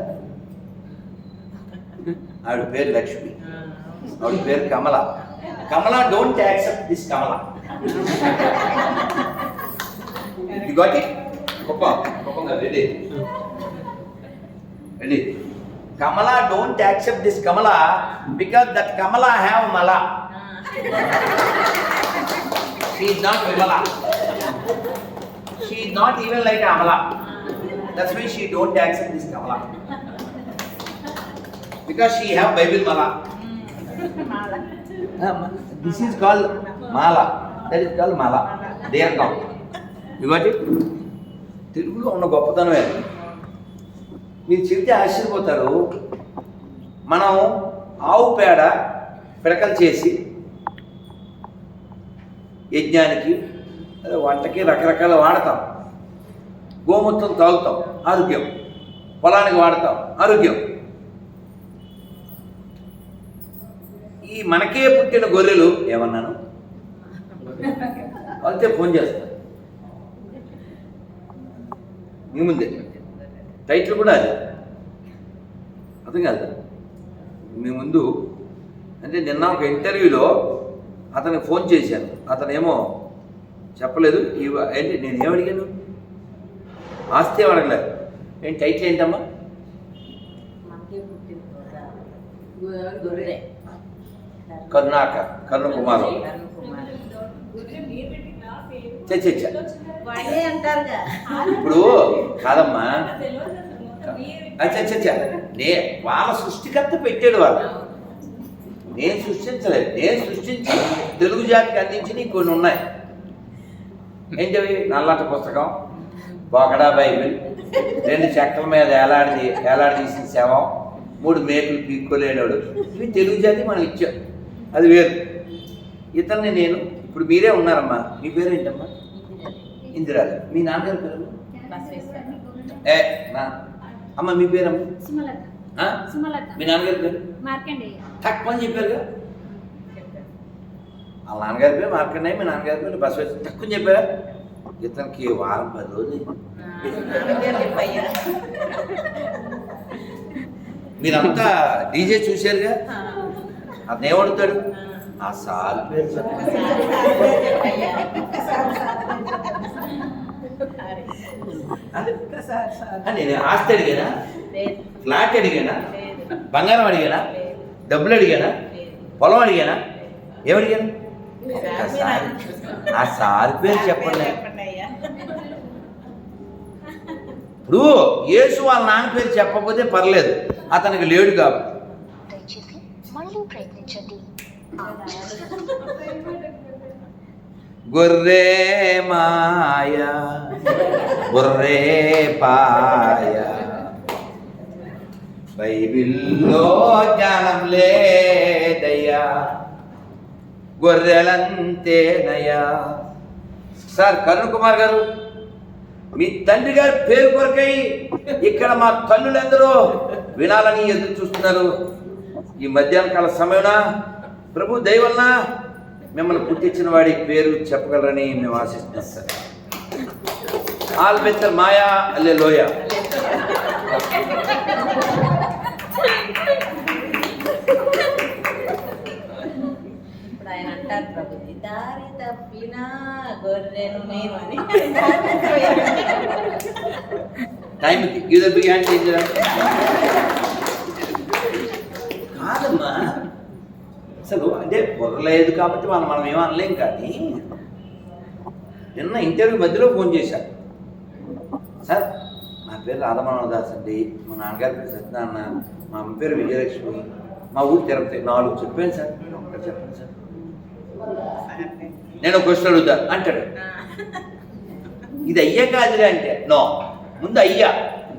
ఆవిడ పేరు లక్ష్మి, ఆవిడ పేరు Kamala. Kamala, don't accept this Kamala. You got it? Ready? Ready? Kamala, don't accept this Kamala because that Kamala have Mala. She is not Vimala. She is not even like Amala. That's why she don't accept this Kamala. Because she have Bible Mala. This is called Mala. That is called Mala. There now. You got it? తెలుగులో ఉన్న గొప్పతనమే. మీరు చెబితే ఆశ్చర్యపోతారు. మనం ఆవు పేడ పిడకలు చేసి యజ్ఞానికి, వంటకి రకరకాల వాడతాం. గోమూత్రం తాగుతాం, ఆరోగ్యం. పొలానికి వాడతాం, ఆరోగ్యం. ఈ మనకే పుట్టిన గొర్రెలు ఏమన్నాను వాళ్ళతే ఫోన్ చేస్తారు. మీ ముందే టైటిల్ కూడా అదే, అర్థం కాదు. మీ ముందు అంటే నిన్న ఒక ఇంటర్వ్యూలో అతనికి ఫోన్ చేశాను, అతనేమో చెప్పలేదు. ఏంటి నేను ఏమడిగాను? ఆస్తి ఏం అడగలేదు. ఏంటి టైటిల్ ఏంటమ్మా? కరుణాకర్, కరుణ కుమార్. చచ్చ వాడే అంటారుగా. ఇప్పుడు కాదమ్మా, అచ్చచ్చ వాళ్ళ సృష్టికర్త పెట్టాడు వాళ్ళు, నేను సృష్టించలేదు. నేను సృష్టించి తెలుగు జాతికి అందించి కొన్ని ఉన్నాయి. ఏంటవి? నల్లట పుస్తకం, బొకడా బైబిల్, 2 చెక్కల మీద ఏలాడదీసిన శవం, 3 మేకులు పీక్కోలేనాడు. ఇవి తెలుగు జాతి మనం ఇచ్చాం, అది వేరు. ఇతన్ని నేను ఇప్పుడు మీరే ఉన్నారమ్మా. మీ పేరు ఏంటమ్మా? ఇందిరాజు. మీ నాన్నగారి పేరు? అమ్మ మీ పేరమ్మా? మీ నాన్నగారి పేరు? తక్కువ అని చెప్పారుగా. వాళ్ళ నాన్నగారి పేరు మార్కండేయ, మీ నాన్నగారి పేరు బసవేశ్వర. తక్కువ చెప్పారా? ఇతనికి వారం 10 రోజులు. మీరంతా డీజే చూశారుగా, అతను ఏమడుతాడు? ఆ సార్ పేరు నేను ఆస్తి అడిగానా? ఫ్లాట్ అడిగానా? బంగారం అడిగానా? డబ్బులు అడిగానా? పొలం అడిగానా? ఏమడిగాను? ఆ సార్ పేరు చెప్పండి. ఇప్పుడు యేసు వాళ్ళ నాన్న పేరు చెప్పకపోతే పర్లేదు, అతనికి లేడు కాబట్టి. గొర్రె మాయ గొర్రె పాయ, బైబిల్లో జ్ఞానం లేదయ్యా, గొర్రెలంతేనయ్యా. సార్ కరుణ్ కుమార్ గారు, మీ తండ్రి గారి పేరు కొరకై ఇక్కడ మా తల్లులందరూ వినాలని ఎదురు చూస్తున్నారు. ఈ మధ్యాహ్న కాల సమయన ప్రభు దయ వలన మిమ్మల్ని పుట్టించిన వాడి పేరు చెప్పగలరని మేము ఆశిస్తున్నాం సార్. ఆల్ బెత్తర్ మాయా హల్లెలూయా. ఇప్పుడు ఆయన అంటారు ప్రభు, దారి తప్పిన గొర్రెను నేను అని. టైంకి గివ్ బిగ్ హ్యాండ్ చేయించరా? కాదమ్మా, అసలు అంటే బుర్రలేదు కాబట్టి మనం ఏమనలేం. కానీ నిన్న ఇంటర్వ్యూ మధ్యలో ఫోన్ చేశారు. సార్ నా పేరు రాధమానవదాస్ అండి, మా నాన్నగారి పేరు సత్యనారాయణ, మా అమ్మ పేరు విజయలక్ష్మి, మా ఊరు తిరుపతి. 4 చెప్పాను సార్, ఒక్కటి చెప్పండి సార్. నేను ఒక క్వశ్చన్ అడుగుతా అంటాడు. ఇది అయ్యా కాదులే అంటే నో, ముందు అయ్యా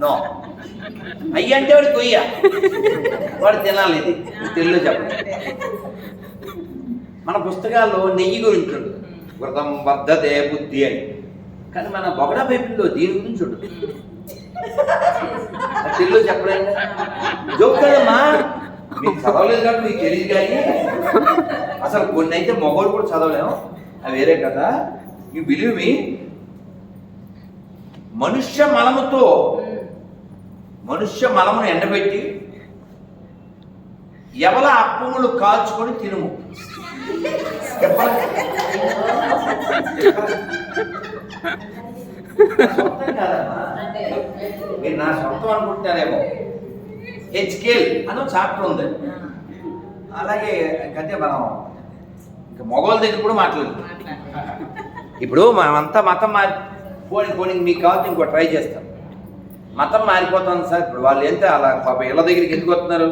నో. అయ్యా అంటే వాడు కొయ్యా, వాడు తినాలి. ఇది తెలుగులో చెప్పండి. మన పుస్తకాల్లో నెయ్యి గురించి ఉంటుంది, వ్రతం వర్ధతే బుద్ధి అని. కానీ మన బొగడా బైబిల్లో దీని గురించి ఉంటుంది. తెలుగులో చెప్పడం జోక్ కదమ్మా, మీకు చదవలేదు కాబట్టి మీకు తెలియదు. కానీ అసలు కొన్ని అయితే మగవాళ్ళు కూడా చదవలేము, అవి వేరే కదా. యు బిలీవ్ మీ, మనుష్య మలమును ఎండబెట్టి ఎవల అప్పములు కాల్చుకొని తినుము. సొంతం కాదమ్మా, మీరు నా సొంతం అనుకుంటారేమో. హెచ్కేల్ అని చాప్టర్ ఉంది. అలాగే ఇంకంటే మనం ఇంకా మగవాళ్ళ దగ్గర కూడా మాట్లాడుతాం. ఇప్పుడు మనమంతా మతం పోనీ మీకు కావచ్చు ఇంకో ట్రై చేస్తాం. మతం మారిపోతుంది సార్. ఇప్పుడు వాళ్ళు ఏంటో అలా పాప ఇళ్ళ దగ్గరికి ఎందుకు వస్తున్నారు?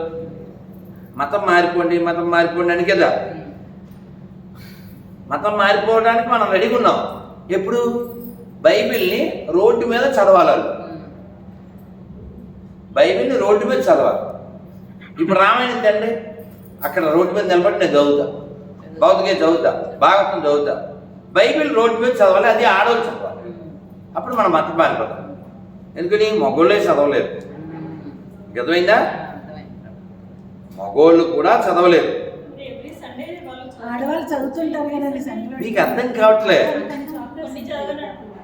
మతం మారిపోండి అని కదా. మతం మారిపోవడానికి మనం రెడీగా ఉన్నాం. ఎప్పుడు? బైబిల్ని రోడ్డు మీద చదవాలి. బైబిల్ని రోడ్డు మీద చదవాలి. ఇప్పుడు రామాయణం తండ్రి అక్కడ రోడ్డు మీద నిలబడి నేను చదువుతా, భౌతికం చదువుతా, భాగవతం చదువుతా. బైబిల్ రోడ్డు మీద చదవాలి, అది ఆడవాళ్ళు చదవాలి. అప్పుడు మనం మతం మారిపోతాం. ఎందుకని? మగోళ్ళే చదవలేరు. అర్థమైందా? మగోళ్ళు కూడా చదవలేరు. మీకు అర్థం కావట్లే.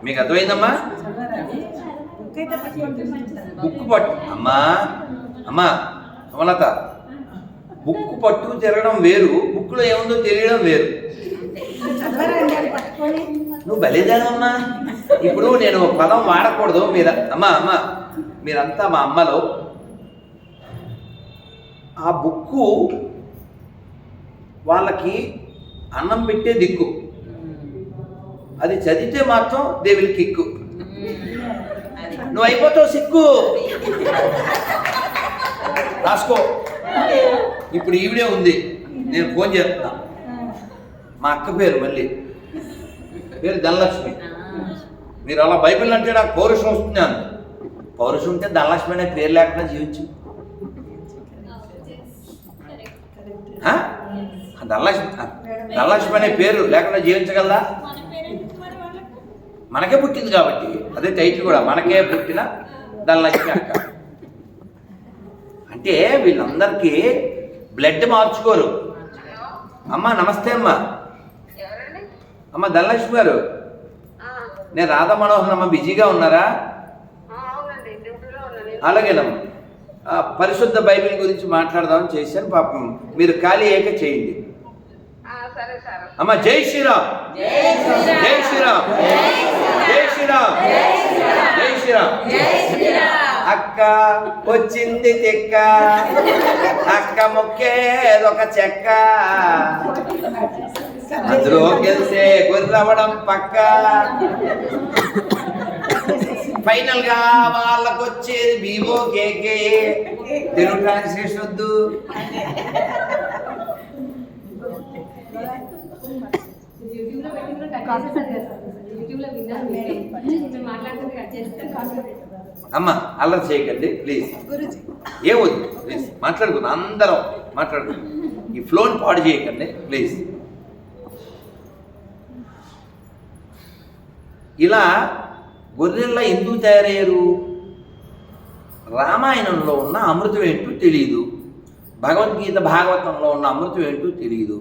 మీకు అర్థమైందమ్మా? బుక్ పట్టు అమ్మా అమలత, బుక్ పట్టుకు తిరగడం వేరు, బుక్లో ఏముందో తెలియడం వేరు. నువ్వు బలేదానమ్మా. ఇప్పుడు నేను పదం వాడకూడదు. అమ్మా మీరంతా మా అమ్మలో. ఆ బుక్కు వాళ్ళకి అన్నం పెట్టే దిక్కు. అది చదివితే మాత్రం దే విల్ కిక్కు. అది నువ్వు అయిపోతావు సిక్కు. రాసుకో. ఇప్పుడు ఈవిడే ఉంది, నేను ఫోన్ చేస్తున్నా. మా అక్క పేరు మళ్ళీ పేరు ధనలక్ష్మి. మీరు అలా బైబిల్ అంటే నాకు పౌరుషం వస్తుంది అంత. పౌరుషం ఉంటే ధనలక్ష్మి అనే పేరు లేకుండా జీవించు. ధనలక్ష్మి అనే పేరు లేకుండా జీవించగలదా? మనకే పుట్టింది కాబట్టి అదే టైటిల్ కూడా, మనకే పుట్టిన ధనలక్ష్మి అక్క. అంటే వీళ్ళందరికీ బ్లడ్ మార్చుకోరు. అమ్మా నమస్తే అమ్మా. అమ్మ ధనలక్ష్మి గారు, నేను రాధా మనోహర్ అమ్మ, బిజీగా ఉన్నారా? అలాగేనమ్మా. పరిశుద్ధ బైబిల్ గురించి మాట్లాడదామని చేశాను. పాపం మీరు ఖాళీ అయ్యాక చేయండి. అమ్మ జై శ్రీరామ్, జై శ్రీరామ్, జై శ్రీరామ్, జై శ్రీరామ్. అక్క వచ్చింది తెక్క, అక్క మొక్కేదొక చెక్క, అందులో గెలిసే గుర్రవడం పక్క. ఫైనల్ గా వాళ్ళకు వచ్చేది బీవో కేకే. తెలుగు ట్రాన్స్లేషన్ వద్దు. అమ్మ అల్లరి చేయకండి ప్లీజ్. ఏమొద్దు ప్లీజ్, మాట్లాడుకుందాం, అందరం మాట్లాడుకుందాం. ఈ ఫ్లోని పాడు చేయకండి ప్లీజ్. ఇలా గొర్రెల్లా ఎందుకు తయారయ్యారు? రామాయణంలో ఉన్న అమృతం ఏంటో తెలియదు, భగవద్గీత భాగవతంలో ఉన్న అమృతం ఏంటో తెలియదు.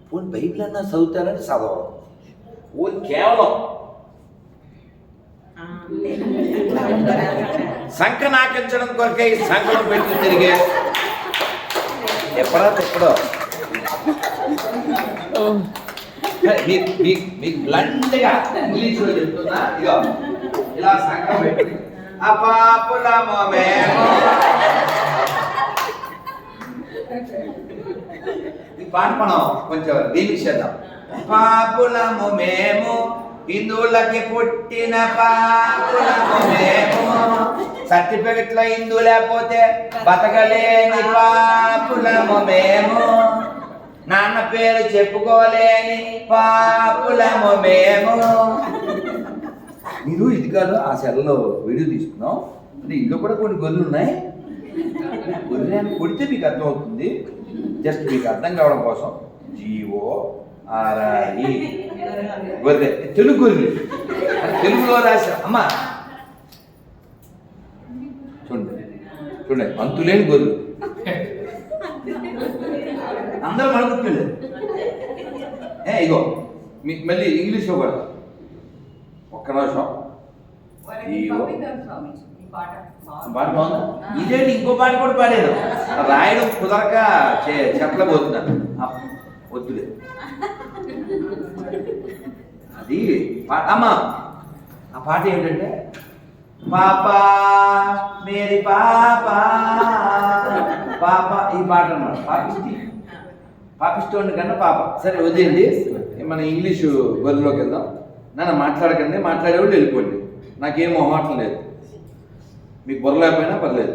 పోనీ బైబిల్ అన్నా చదువుతారని చదవరు. ఓ కేవలం సంఖ నాకించడం కొరకే సంఖలో పెట్టి తిరిగే ఎప్పుడో మీకు బ్లండ్గా ఇంగ్లీష్లో చెప్తున్నా. ఇగో ఇలా సంఖం పెట్టి అపాపులమో మేము ఈ పాట మనం కొంచెం దీనికి చేద్దాం. పాపులము మేము, హిందువులకి పుట్టిన పాపులము మేము, సర్టిఫికెట్లో హిందూ లేకపోతే బతకలేని పాపులము మేము, నాన్న పేరు చెప్పుకోలేని పాపులము మేము. మీరు ఇది కాదు, ఆ సెల్లో వీడియో తీసుకున్నాం అంటే ఇంట్లో కూడా కొన్ని గొర్రెలు ఉన్నాయి. గొర్రె అని కొడితే మీకు అర్థమవుతుంది. జస్ట్ మీకు అర్థం కావడం కోసం GORRE గొర్రె, తెలుగు గొర్రెలు తెలుగులో రాశా. అమ్మా చూడండి అంతులేని గొర్రెలు. అందరూ మనకు ఇగో మీకు మళ్ళీ ఇంగ్లీష్లో కూడా ఒక్క నిమిషం. పాట బాగుందా? ఇదేంటి ఇంకో పాట కూడా పాడాను, రాయడం కుదరక చెప్పలేకపోతున్నాను. వద్దులే అది పాట. అమ్మా ఆ పాట ఏంటంటే పాపా మేరీ పాపా పాప, ఈ పాట అన్నమాట. పాపిస్తోండి కన్నా పాప. సరే వదిలేండి, మన ఇంగ్లీషు గొర్రెలోకి వెళ్దాం. నన్ను మాట్లాడకండి, మాట్లాడేవాళ్ళు వెళ్ళిపోండి, నాకేం మొహమాటం లేదు. మీకు బుర్ర లేకపోయినా పర్లేదు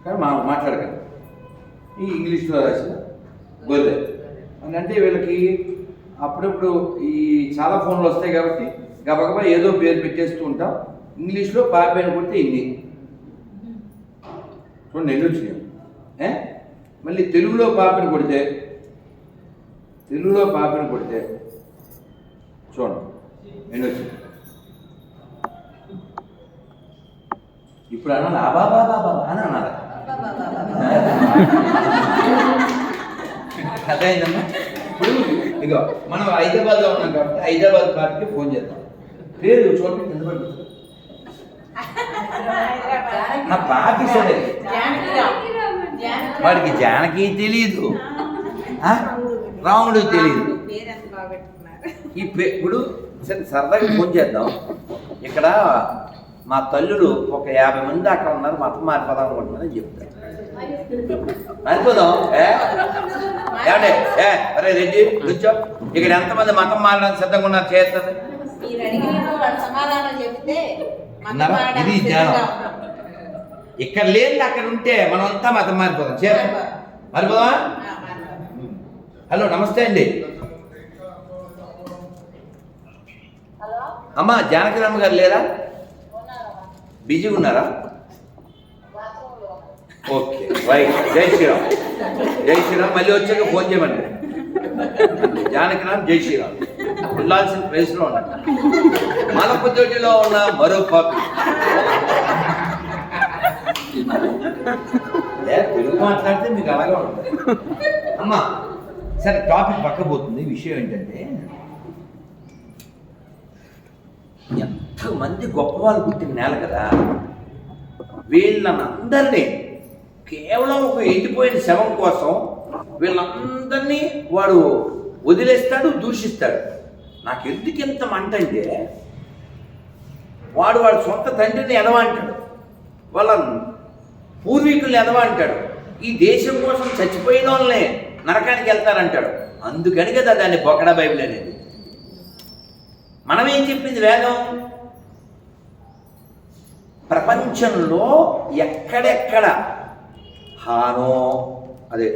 కానీ మాట్లాడకండి. ఈ ఇంగ్లీష్లో రాసిన గొర్రె అని అంటే వీళ్ళకి అప్పుడప్పుడు ఈ చాలా ఫోన్లు వస్తాయి కాబట్టి గబగబా ఏదో పేరు పెట్టేస్తూ ఉంటాం. ఇంగ్లీష్లో పాపని కొడితే ఇన్ని చూడండి ఎన్ని వచ్చినాయి. మళ్ళీ తెలుగులో పాపని కొడితే చూడండి ఎన్ని వచ్చినాయి. ఇప్పుడు అనాలి బాబా అని అనాలి. అదైందమ్మా. ఇప్పుడు ఇగో మనం హైదరాబాద్లో ఉన్నాం కాబట్టి హైదరాబాద్ పార్టీకి ఫోన్ చేద్దాం. పేరు చూడండి ఎందుకంటే నా పాపి సరే వాడికి జానకి తెలియదు, రాముడు తెలియదు. ఇప్పుడు సరే సరదాగా ఫోన్ చేద్దాం. ఇక్కడ మా తల్లులు ఒక 50 మంది అక్కడ ఉన్నారు, మతం మారిపోదాం అనుకుంటున్నారని చెప్తారు. మారిపోదాం. ఏమండి అరే రెడ్డి కూర్చో. ఇక్కడ ఎంతమంది మతం మారడానికి సిద్ధంగా ఉన్నారు చేస్తుంది? మీరు అడిగినప్పుడు వాడు సమాధానం చెప్తే ఇది జ్ఞానం. ఇక్కడ లేదు అక్కడ ఉంటే మనం అంతా మతం మారిపోదాం. మారిపోదామా? హలో నమస్తే అండి. అమ్మా జానకిరామ్ గారు లేరా? బిజీగా ఉన్నారా? Okay right. జై శ్రీరామ్. జై శ్రీరామ్. మళ్ళీ వచ్చాక ఫోన్ చేయమండి. జానకిరామ్ జై శ్రీరామ్. వెళ్ళాల్సిన ప్లేస్లో ఉన్నాడు. మలపతోటిలో ఉన్న మరో పాపి. తెలుగు మాట్లాడితే మీకు అలాగే ఉంటుంది అమ్మా. సరే టాపిక్ పక్కపోతుంది. విషయం ఏంటంటే ఎంతమంది గొప్పవాళ్ళు పుట్టిన నేల కదా. వీళ్ళనందరినీ కేవలం ఒక ఎండిపోయిన శవం కోసం వీళ్ళందరినీ వాడు వదిలేస్తాడు, దూషిస్తాడు. నాకు ఎందుకు ఎంత మంట అంటే వాడు సొంత తండ్రిని ఎదవ అంటాడు, వాళ్ళ పూర్వీకుల్ని ఎదవ అంటాడు, ఈ దేశం కోసం చచ్చిపోయిన వాళ్ళనే నరకానికి వెళ్తారంటాడు. అందుకని కదా దాన్ని బొకడా బైబిల్ అనేది. మనం ఏం చెప్పింది వేదం? ప్రపంచంలో ఎక్కడెక్కడ హానో, అదే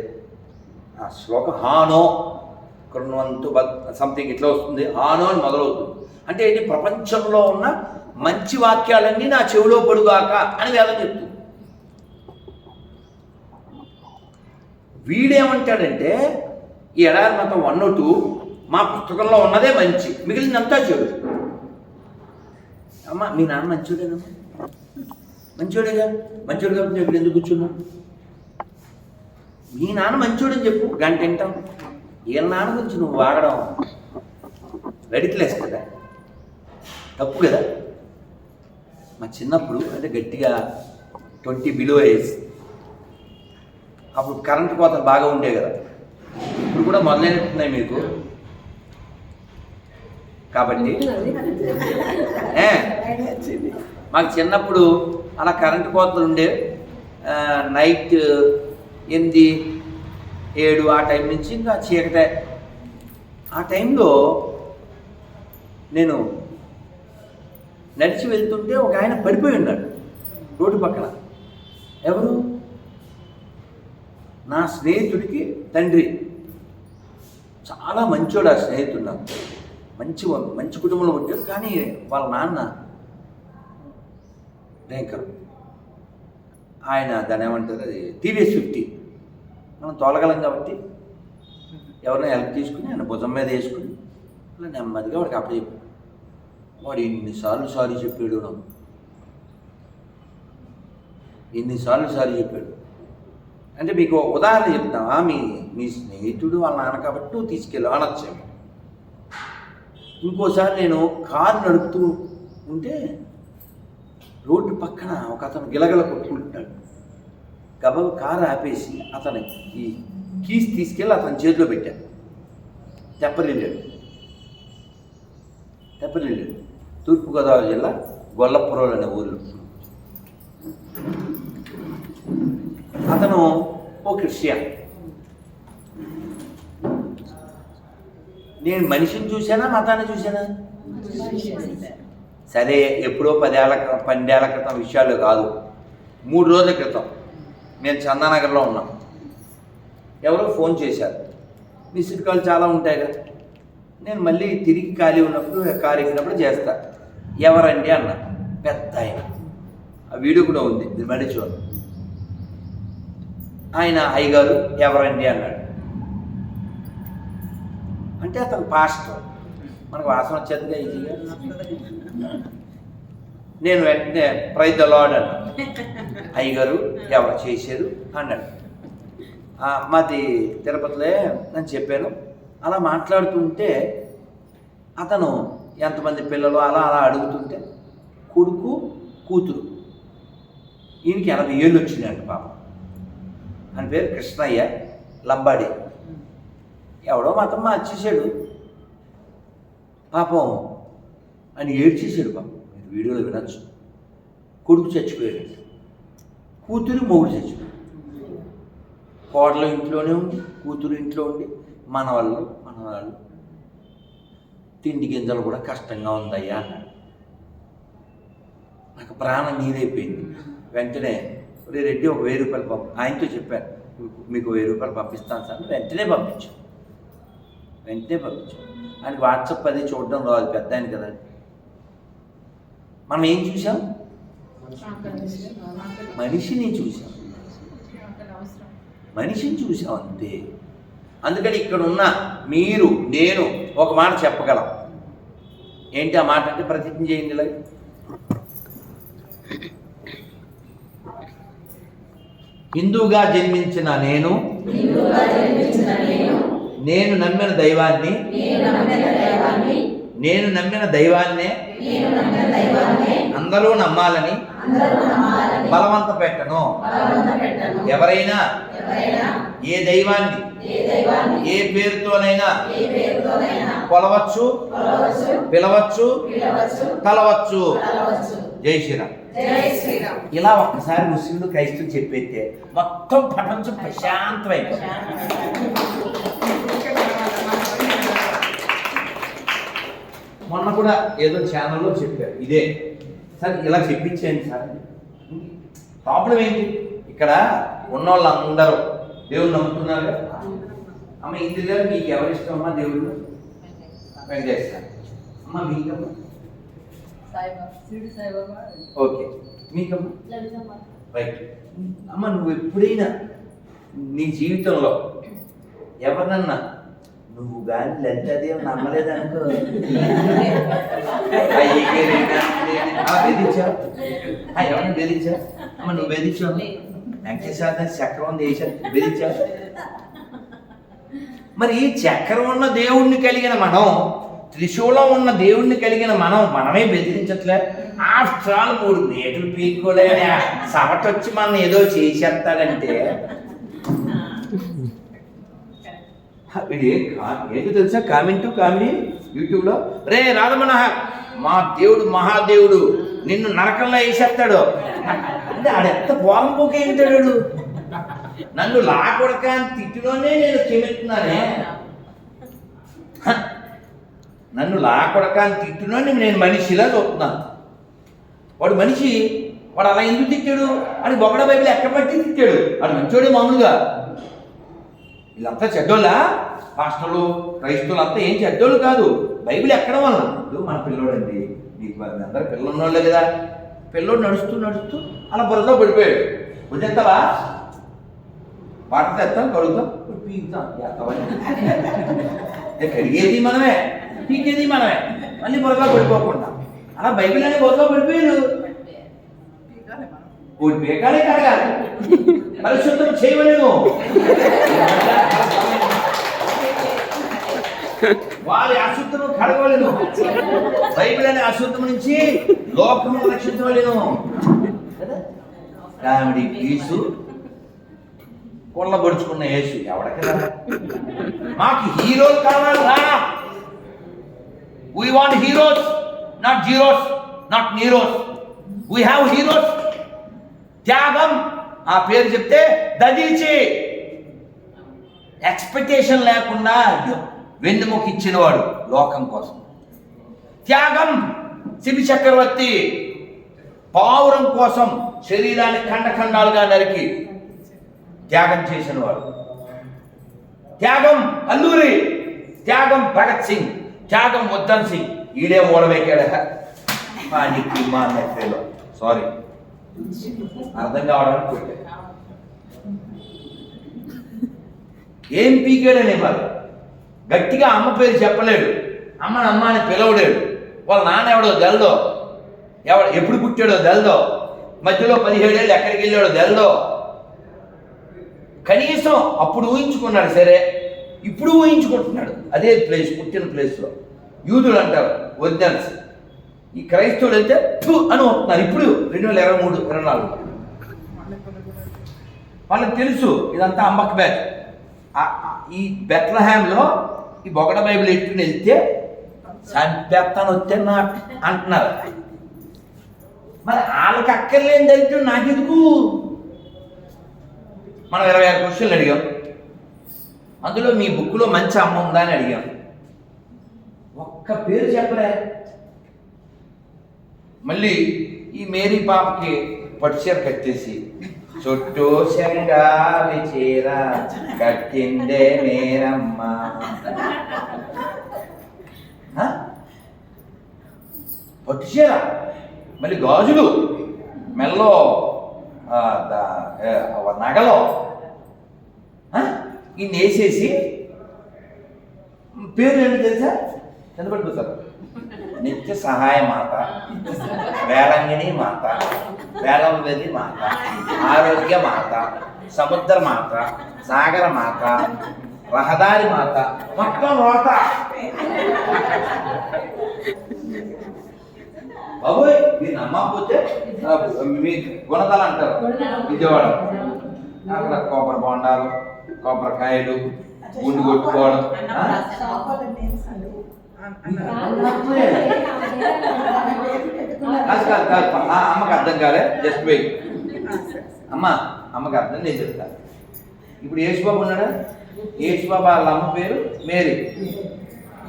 ఆ శ్లోకం హానో కృణ్వంతు సంథింగ్ ఇట్లా వస్తుంది. హానో అని మొదలవుతుంది. అంటే ఏంటి? ప్రపంచంలో ఉన్న మంచి వాక్యాలన్నీ నా చెవిలో పడుగాక అని వేదం చెప్తుంది. వీడేమంటాడంటే ఈ ఎడారి మతం 1 2 మా పుస్తకంలో ఉన్నదే మంచి, మిగిలినంతా చెడు. అమ్మ మీ నాన్న మంచోడేనమ్మా? మంచోడేగా. మంచోడు కాబట్టి ఇక్కడ ఎందుకు కూర్చున్నావు? మీ నాన్న మంచోడని చెప్పు, గంట వింటాం. వీళ్ళ నాన్న గురించి నువ్వు వాగడం రెడిక్లెస్ కదా, తప్పు కదా. మా చిన్నప్పుడు అంటే గట్టిగా 20 బిలో ఏజ్, అప్పుడు కరెంటు కోతలు బాగా ఉండే కదా. ఇప్పుడు కూడా మొదలైనట్టున్నాయి మీకు. కాబట్టి మాకు చిన్నప్పుడు అలా కరెంటు కోతలు ఉండే. నైట్ 8 7 ఆ టైం నుంచి ఇంకా చీకటే. ఆ టైంలో నేను నడిచి వెళ్తుంటే ఒక ఆయన పడిపోయి ఉన్నాడు రోడ్డు పక్కన. ఎవరు? నా స్నేహితుడికి తండ్రి. చాలా మంచోడు ఆ స్నేహితుడు. నాకు మంచి కుటుంబంలో పుట్టాడు. కానీ వాళ్ళ నాన్న డ్రింకర్. ఆయన దాని ఏమంటారు, అది టీవీఎస్ 50 మనం తోలగలం కాబట్టి ఎవరైనా హెల్ప్ తీసుకుని ఆయన భుజం మీద వేసుకుని అలా నెమ్మదిగా వాడికి అప్పచెప్పాడు. వాడు ఎన్నిసార్లు సారీ చెప్పాడు నాకు, ఎన్నిసార్లు సారీ చెప్పాడు. అంటే మీకు ఉదాహరణ చెప్తావా? మీ స్నేహితుడు వాళ్ళ నాన్న కాబట్టి నువ్వు తీసుకెళ్ళు అనొచ్చాము. ఇంకోసారి నేను కారు నడుపుతూ ఉంటే రోడ్డు పక్కన ఒక అతను గిలగల కొట్టుకుంటున్నాడు. గబగ కారు ఆపేసి అతని ఈ కీస్ తీసుకెళ్ళి అతని చేతిలో పెట్టాను. తెప్పరిల్లాడు. తూర్పుగోదావరి జిల్లా గొల్లపురం అనే ఊరు. అతను ఓ క్రిస్టియన్. నేను మనిషిని చూశానా మతాన్ని చూశానా? సరే, ఎప్పుడో 12 క్రితం విషయాలు కాదు. 3 రోజుల క్రితం మేము చందానగర్లో ఉన్నాం. ఎవరో ఫోన్ చేశారు. మిస్డ్ కాల్ చాలా ఉంటాయి కదా. నేను మళ్ళీ తిరిగి ఖాళీ ఉన్నప్పుడు కారు ఎక్కినప్పుడు చేస్తా. ఎవరండి అన్న. పెద్ద ఆయన. ఆ వీడియో కూడా ఉంది, మీరు మళ్ళీ చూడండి. ఆయన అయ్యగారు ఎవరండి అన్నాడు. అంటే అతను పాస్టర్. మనకు వాసన వచ్చేదిగా ఈజీగా. నేను వెంటనే ప్రైజ్ ద లార్డ్ అన్నాను. అయ్యగారు ఎవరు చేశారు అన్నాడు. మాది తిరుపతిలో నేను చెప్పాను. అలా మాట్లాడుతుంటే అతను ఎంతమంది పిల్లలు అలా అడుగుతుంటే కొడుకు కూతురు, ఈయనకి 80 ఏళ్ళు వచ్చినాయంట పాపం. అని పేరు కృష్ణయ్య, లంబాడి. ఎవడో మతం మార్చేసాడు పాపం అని ఏడ్చేసాడు పాపం. మీరు వీడియోలో వినొచ్చు. కొడుకు చచ్చిపోయాడు, కూతురు మొగుడు చచ్చిపోయాడు. కోడలు ఇంట్లోనే ఉండి, కూతురు ఇంట్లో ఉండి, మనవాళ్ళు తిండి గింజలు కూడా కష్టంగా ఉందయ్యా అన్నాడు. నాకు ప్రాణం నీదైపోయింది. వెంటనే రెడ్డి ఒక 1000 రూపాయలు ఆయనతో చెప్పాను, మీకు 1000 రూపాయలు పంపిస్తాను సార్. వెంటనే పంపించాను. ఆయనకి వాట్సాప్ అది చూడడం రాదు, పెద్ద ఆయన కదా. మనం ఏం చూసాం? మనిషిని చూసాం అంతే. అందుకని ఇక్కడ ఉన్న మీరు నేను ఒక మాట చెప్పగలం. ఏంటి ఆ మాట అంటే? ప్రతిజ్ఞ చేయండి. ఇలా హిందూగా జన్మించిన నేను నమ్మిన దైవాన్ని అందరూ నమ్మాలని బలవంత పెట్టను. ఎవరైనా ఏ దైవాన్ని ఏ పేరుతోనైనా కొలవచ్చు, పిలవచ్చు, తలవచ్చు. జై శ్రీరామ్. ఇలా ఒక్కసారి ముస్లింలు క్రైస్తవులు చెప్పేస్తే మొత్తం ప్రపంచం ప్రశాంతమైపోయింది. మొన్న కూడా ఏదో ఛానల్లో చెప్పారు ఇదే సార్, ఇలా చెప్పించేయండి సార్. ప్రాబ్లం ఏంటి? ఇక్కడ ఉన్నోళ్ళందరూ దేవుడు నమ్ముతున్నారు కదా. అమ్మ ఇందులో మీకు ఎవరిష్టం అమ్మా? దేవుడు వెంకటేశ్వర. అమ్మ మీకమ్మా? ఓకే, మీకమ్మా? రైట్. అమ్మ నువ్వు ఎప్పుడైనా నీ జీవితంలో ఎవరినన్నా నువ్వు కానీ లలితాదేవి నమ్మలేదనుకో, బెదిరించావు, ఎవరిని బెదిరించావు? అమ్మ నువ్వు బెదిరించావు. వెంకటేశ్వర చక్రం దేశాన్ని బెదిరించావు. మరి చక్రం ఉన్న దేవుణ్ణి కలిగిన మనం, త్రిశూలం ఉన్న దేవుణ్ణి కలిగిన మనమే బెదిరించట్లే. ఆఫ్టర్ ఆల్ 3 మేకులు పీక్కోలేని సవటొచ్చి మనం ఏదో చేసేస్తాడంటే ఏంటో తెలుసా? కామెడీ యూట్యూబ్లో, రే రాధమనోహర్ మా దేవుడు మహాదేవుడు నిన్ను నరకంలో వేసేస్తాడు అంటే ఆడెంత పోలం పోకేంటాడు. నన్ను లాకొడక అని తిట్టులోనే నేను క్షమిస్తున్నానే. నన్ను లాకొడక అని తిట్టులోనే నేను మనిషిలా చూస్తున్నాను. వాడు మనిషి, వాడు అలా ఎందుకు తిట్టాడు అని బొగడ బైబిల్ ఎక్కడ పట్టి తిట్టాడు. వాడు మంచోడే మామూలుగా. వీళ్ళంతా చెడ్డోళ్ళా? పాస్టర్లు క్రైస్తవులు అంతా ఏం చెడ్డోళ్ళు కాదు. బైబిల్ ఎక్కడ వల్ల ఇప్పుడు మన పిల్లోడండి, మీకు అందరూ పిల్లలు ఉన్నోళ్ళే కదా. పిల్లోడు నడుస్తూ అలా బురదలో పడిపోయాడు. వదిలేస్తావా? వాటర్ తెస్తాం, కడుగుతాం, పీకుతాం. కడిగేది మనమే, పీకేది మనమే, మళ్ళీ బురదలో పడిపోకుండా. అలా బైబిల్ అనే బురదలో పడిపోయాడు. ఒకటి పీకాలే, కడగాలి, పరిశుద్ధం చేయవలేను. వారి అశుద్ధము కడగలేను. బైబిల్ అనే అశుద్ధం నుంచి లోకము రక్షించవలేను. కామెడీ పీసు కొల్లబడుచుకున్న యేసు ఎవడకదా? మాకు హీరోలు కావాలి రా. We want heroes, not zeros, not neros. We have heroes. త్యాగం ఆ పేరు చెప్తే దదీచి, ఎక్స్పెక్టేషన్ లేకుండా వెన్నెముక ఇచ్చినవాడు లోకం కోసం. త్యాగం శిబి చక్రవర్తి పావురం కోసం శరీరాన్ని ఖండఖండాలుగా నరికి త్యాగం చేసినవాడు. త్యాగం అల్లూరి, త్యాగం భగత్ సింగ్, త్యాగం ఉద్దమ్ సింగ్. ఈడే ఓడవేకాడ మా నెట్లో. సారీ, అర్థం కావడానికి కొట్టే. ఏం పీకాడని మరి గట్టిగా అమ్మ పేరు చెప్పలేడు, అమ్మని అమ్మ అని పిలవలేడు. వాళ్ళ నాన్న ఎవడో తెలదో, ఎప్పుడు పుట్టాడో తెలదో, మధ్యలో 17 ఏళ్ళు ఎక్కడికి వెళ్ళాడో తెలదో. కనీసం అప్పుడు ఊహించుకున్నాడు, సరే ఇప్పుడు ఊహించుకుంటున్నాడు అదే ప్లేస్, పుట్టిన ప్లేస్లో. యూదులు అంటారు ఒరిజినల్స్, ఈ క్రైస్తవులు అయితే థు అని వస్తున్నారు ఇప్పుడు 2023, 24. వాళ్ళకి తెలుసు ఇదంతా అమ్మక్ బ్యాచ్. ఈ బెత్లెహేంలో ఈ బొగడ బైబిల్ ఎట్టుకుని వెళ్తే చంపేస్తాను వస్తే నాకు అంటున్నారు. మరి వాళ్ళకి అక్కర్లేని దరిద్రం నాకెందుకు? మనం 26 క్వశ్చన్లు అడిగాం. అందులో మీ బుక్లో మంచి అమ్మ ఉందా అని అడిగాం. ఒక్క పేరు చెప్పలే. మళ్ళీ ఈ మేరీ పాపకి పట్టుచీర కట్టేసి చుట్టూ శంగావి చీర కట్టిందే మేరమ్మ. పట్టుచీర, మళ్ళీ గాజులు, మెల్లో నగలో ఇన్ని వేసేసి పేరు ఏంటి తెలుసా? చంద్రపడిపోతారు. నిత్య సహాయ మాత, వేలంగిణి మాత, వేలంవెది మాత, ఆరోగ్య మాత, సముద్ర మాత, సాగర మాత, రహదారి మాత, మొత్తం రోత. బాబోయ్ మీరు నమ్మకపోతే మీ గుణదల అంటారు విజయవాడ. అక్కడ కొబ్బరి బొండాలు, కొబ్బరికాయలు, గుండు కొట్టుకోవడం. అమ్మకి అర్థం కాలే, జస్ట్ వెయిట్. అమ్మకి అర్థం నేను చెప్తాను. ఇప్పుడు యేసుబాబు ఉన్నాడా? యేసుబాబు వాళ్ళ అమ్మ పేరు మేరీ.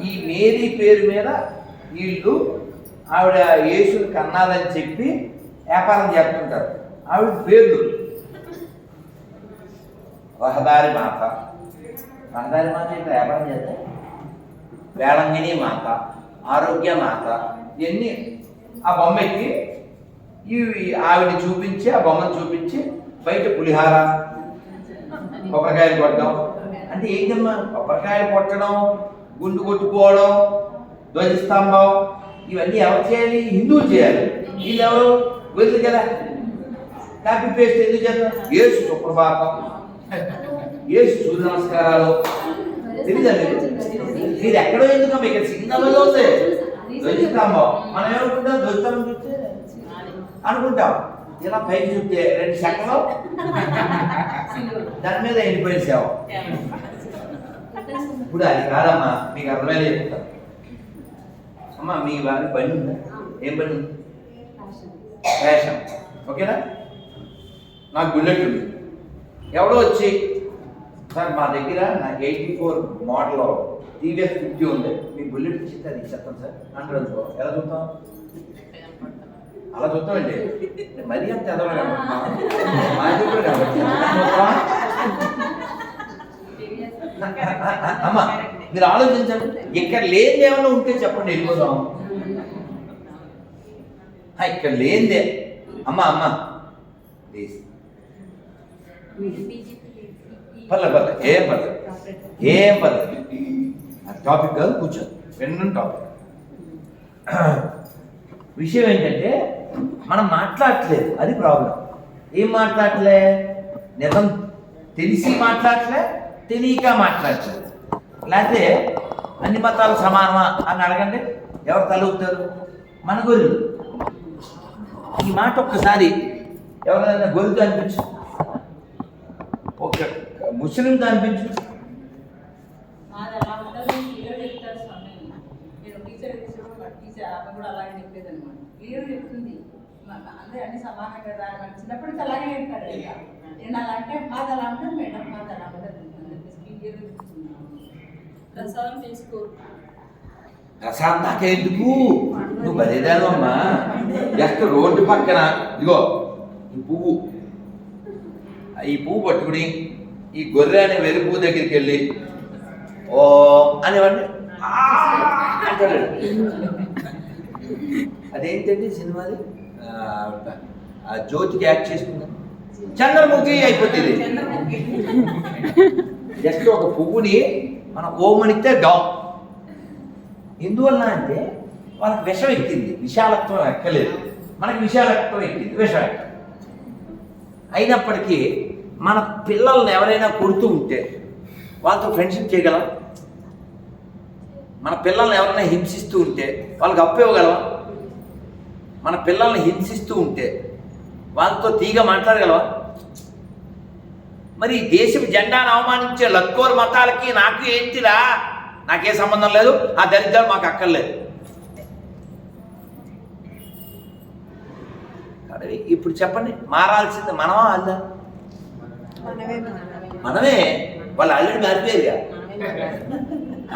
ఈ మేరీ పేరు మీద వీళ్ళు ఆవిడ యేసుని కన్నాలని చెప్పి వ్యాపారం చేస్తుంటారు. ఆవిడ పేర్లు రహదారి మాత. రహదారి మాత ఇంకా వ్యాపారం చేస్తే వేలంగిణి మాత, ఆరోగ్య మాత, ఇవన్నీ ఆ బొమ్మకి ఆవిడని చూపించి, ఆ బొమ్మను చూపించి బయట పులిహార, కొబ్బరికాయలు కొట్టడం. అంటే ఏంటమ్మా కొబ్బరికాయలు కొట్టడం, గుండు కొట్టుకోవడం, ధ్వజస్తంభం, ఇవన్నీ ఎవరు చేయాలి? హిందువులు చేయాలి. వీళ్ళు ఎవరు? వీళ్ళు కదా. కాపీ పేస్ట్ ఎందుకు చేస్తారు? యేసు సుప్రభాతం, యేసు సూర్య నమస్కారాలు. తెలీదా మీరు? మీరు ఎక్కడో ఎందుకు ఇక్కడ సిగ్నల్లో ఉంది ధ్వజస్తంభం. మనం ఏమనుకుంటాం? ధ్వజస్తంభం చూస్తే అనుకుంటాం, ఇలా పైకి చూస్తే 2 సెకలు దాని మీద ఎండిపోయిన సేవ. ఇప్పుడు అది కాదమ్మా, మీకు అర్థమైనా చెప్తాను. అమ్మా మీ వారి బండి ఉందా? ఏం బండి ఉంది? ఫ్యాషన్. ఓకేనా? నాకు బుల్లెట్ ఉంది. ఎవడో వచ్చి సార్ మా దగ్గర నాకు 84 మోడల్ టీవీఎస్ 50 ఉంది, మీ బుల్లెట్ ఇచ్చితే అది ఇచ్చేస్తాను సార్ అంటారు అనుకో. ఎలా చూస్తాం? అలా చూస్తామండి. మరీ అంత చదవగా అమ్మా మీరు ఆలోచించండి. ఇక్కడ లేనిది ఏమైనా ఉంటే చెప్పండి, వెళ్ళిపోదాం. ఇక్కడ లేనిదే అమ్మా ప్లీజ్ పర్లేదు ఏం పర్లేదు. టాపిక్ కాదు, కూర్చోదు. విన్న టాపిక్. విషయం ఏంటంటే మనం మాట్లాడట్లేదు, అది ప్రాబ్లం. ఏం మాట్లాడలే? నిజం తెలిసి మాట్లాడలే, తెలియక మాట్లాడలేదు. లేకపోతే అన్ని మతాలు సమానమా అని అడగండి, ఎవరు తలూపుతారు? మన గొర్రెలు. ఈ మాట ఒక్కసారి ఎవరైనా గొర్రెతో అనిపించు, ఒక ముస్లింతో అనిపించు. అన్ని సమానం కదా చిన్నప్పటి నుంచి అలాగే చెప్తారు. నేను అలా అంటే మాది అలా అంటాను మేడం, మాది అలా ప్రసాదం తీసుకో. ప్రసాదం నాకెందుకు? నువ్వు బలేదాను అమ్మా. జస్ట్ రోడ్డు పక్కన ఇదిగో ఈ పువ్వు పట్టుకుని ఈ గొర్రె అనే వెర్రి పువ్వు దగ్గరికి వెళ్ళి ఓ అనేవాడిని అంటాడు. అదేంటండి సినిమాది? జ్యోతికి యాక్ట్ చేసుకుందాం, చంద్రముఖి అయిపోతుంది. జస్ట్ ఒక పువ్వుని మనం ఓమనిస్తే డామ్. ఎందువల్ల అంటే వాళ్ళకి విషం ఎక్కింది, విశాలత్వం ఎక్కలేదు. మనకి విశాలత్వం ఎక్కింది, విషం ఎక్క. అయినప్పటికీ మన పిల్లల్ని ఎవరైనా కొడుతూ ఉంటే వాళ్ళతో ఫ్రెండ్షిప్ చేయగలం? మన పిల్లల్ని ఎవరైనా హింసిస్తూ ఉంటే వాళ్ళకి అప్పు ఇవ్వగలవా? మన పిల్లల్ని హింసిస్తూ ఉంటే వాళ్ళతో తీగ మాట్లాడగలవా? మరి దేశపు జెండాను అవమానించే లక్కోరు మతాలకి నాకు ఏంటిరా? నాకే సంబంధం లేదు, ఆ దరిద్రాలు మాకు అక్కర్లేదు. ఇప్పుడు చెప్పండి, మారాల్సింది మనమా అల్లా? మనమే. వాళ్ళు ఆల్రెడీ మారిపోయారుగా,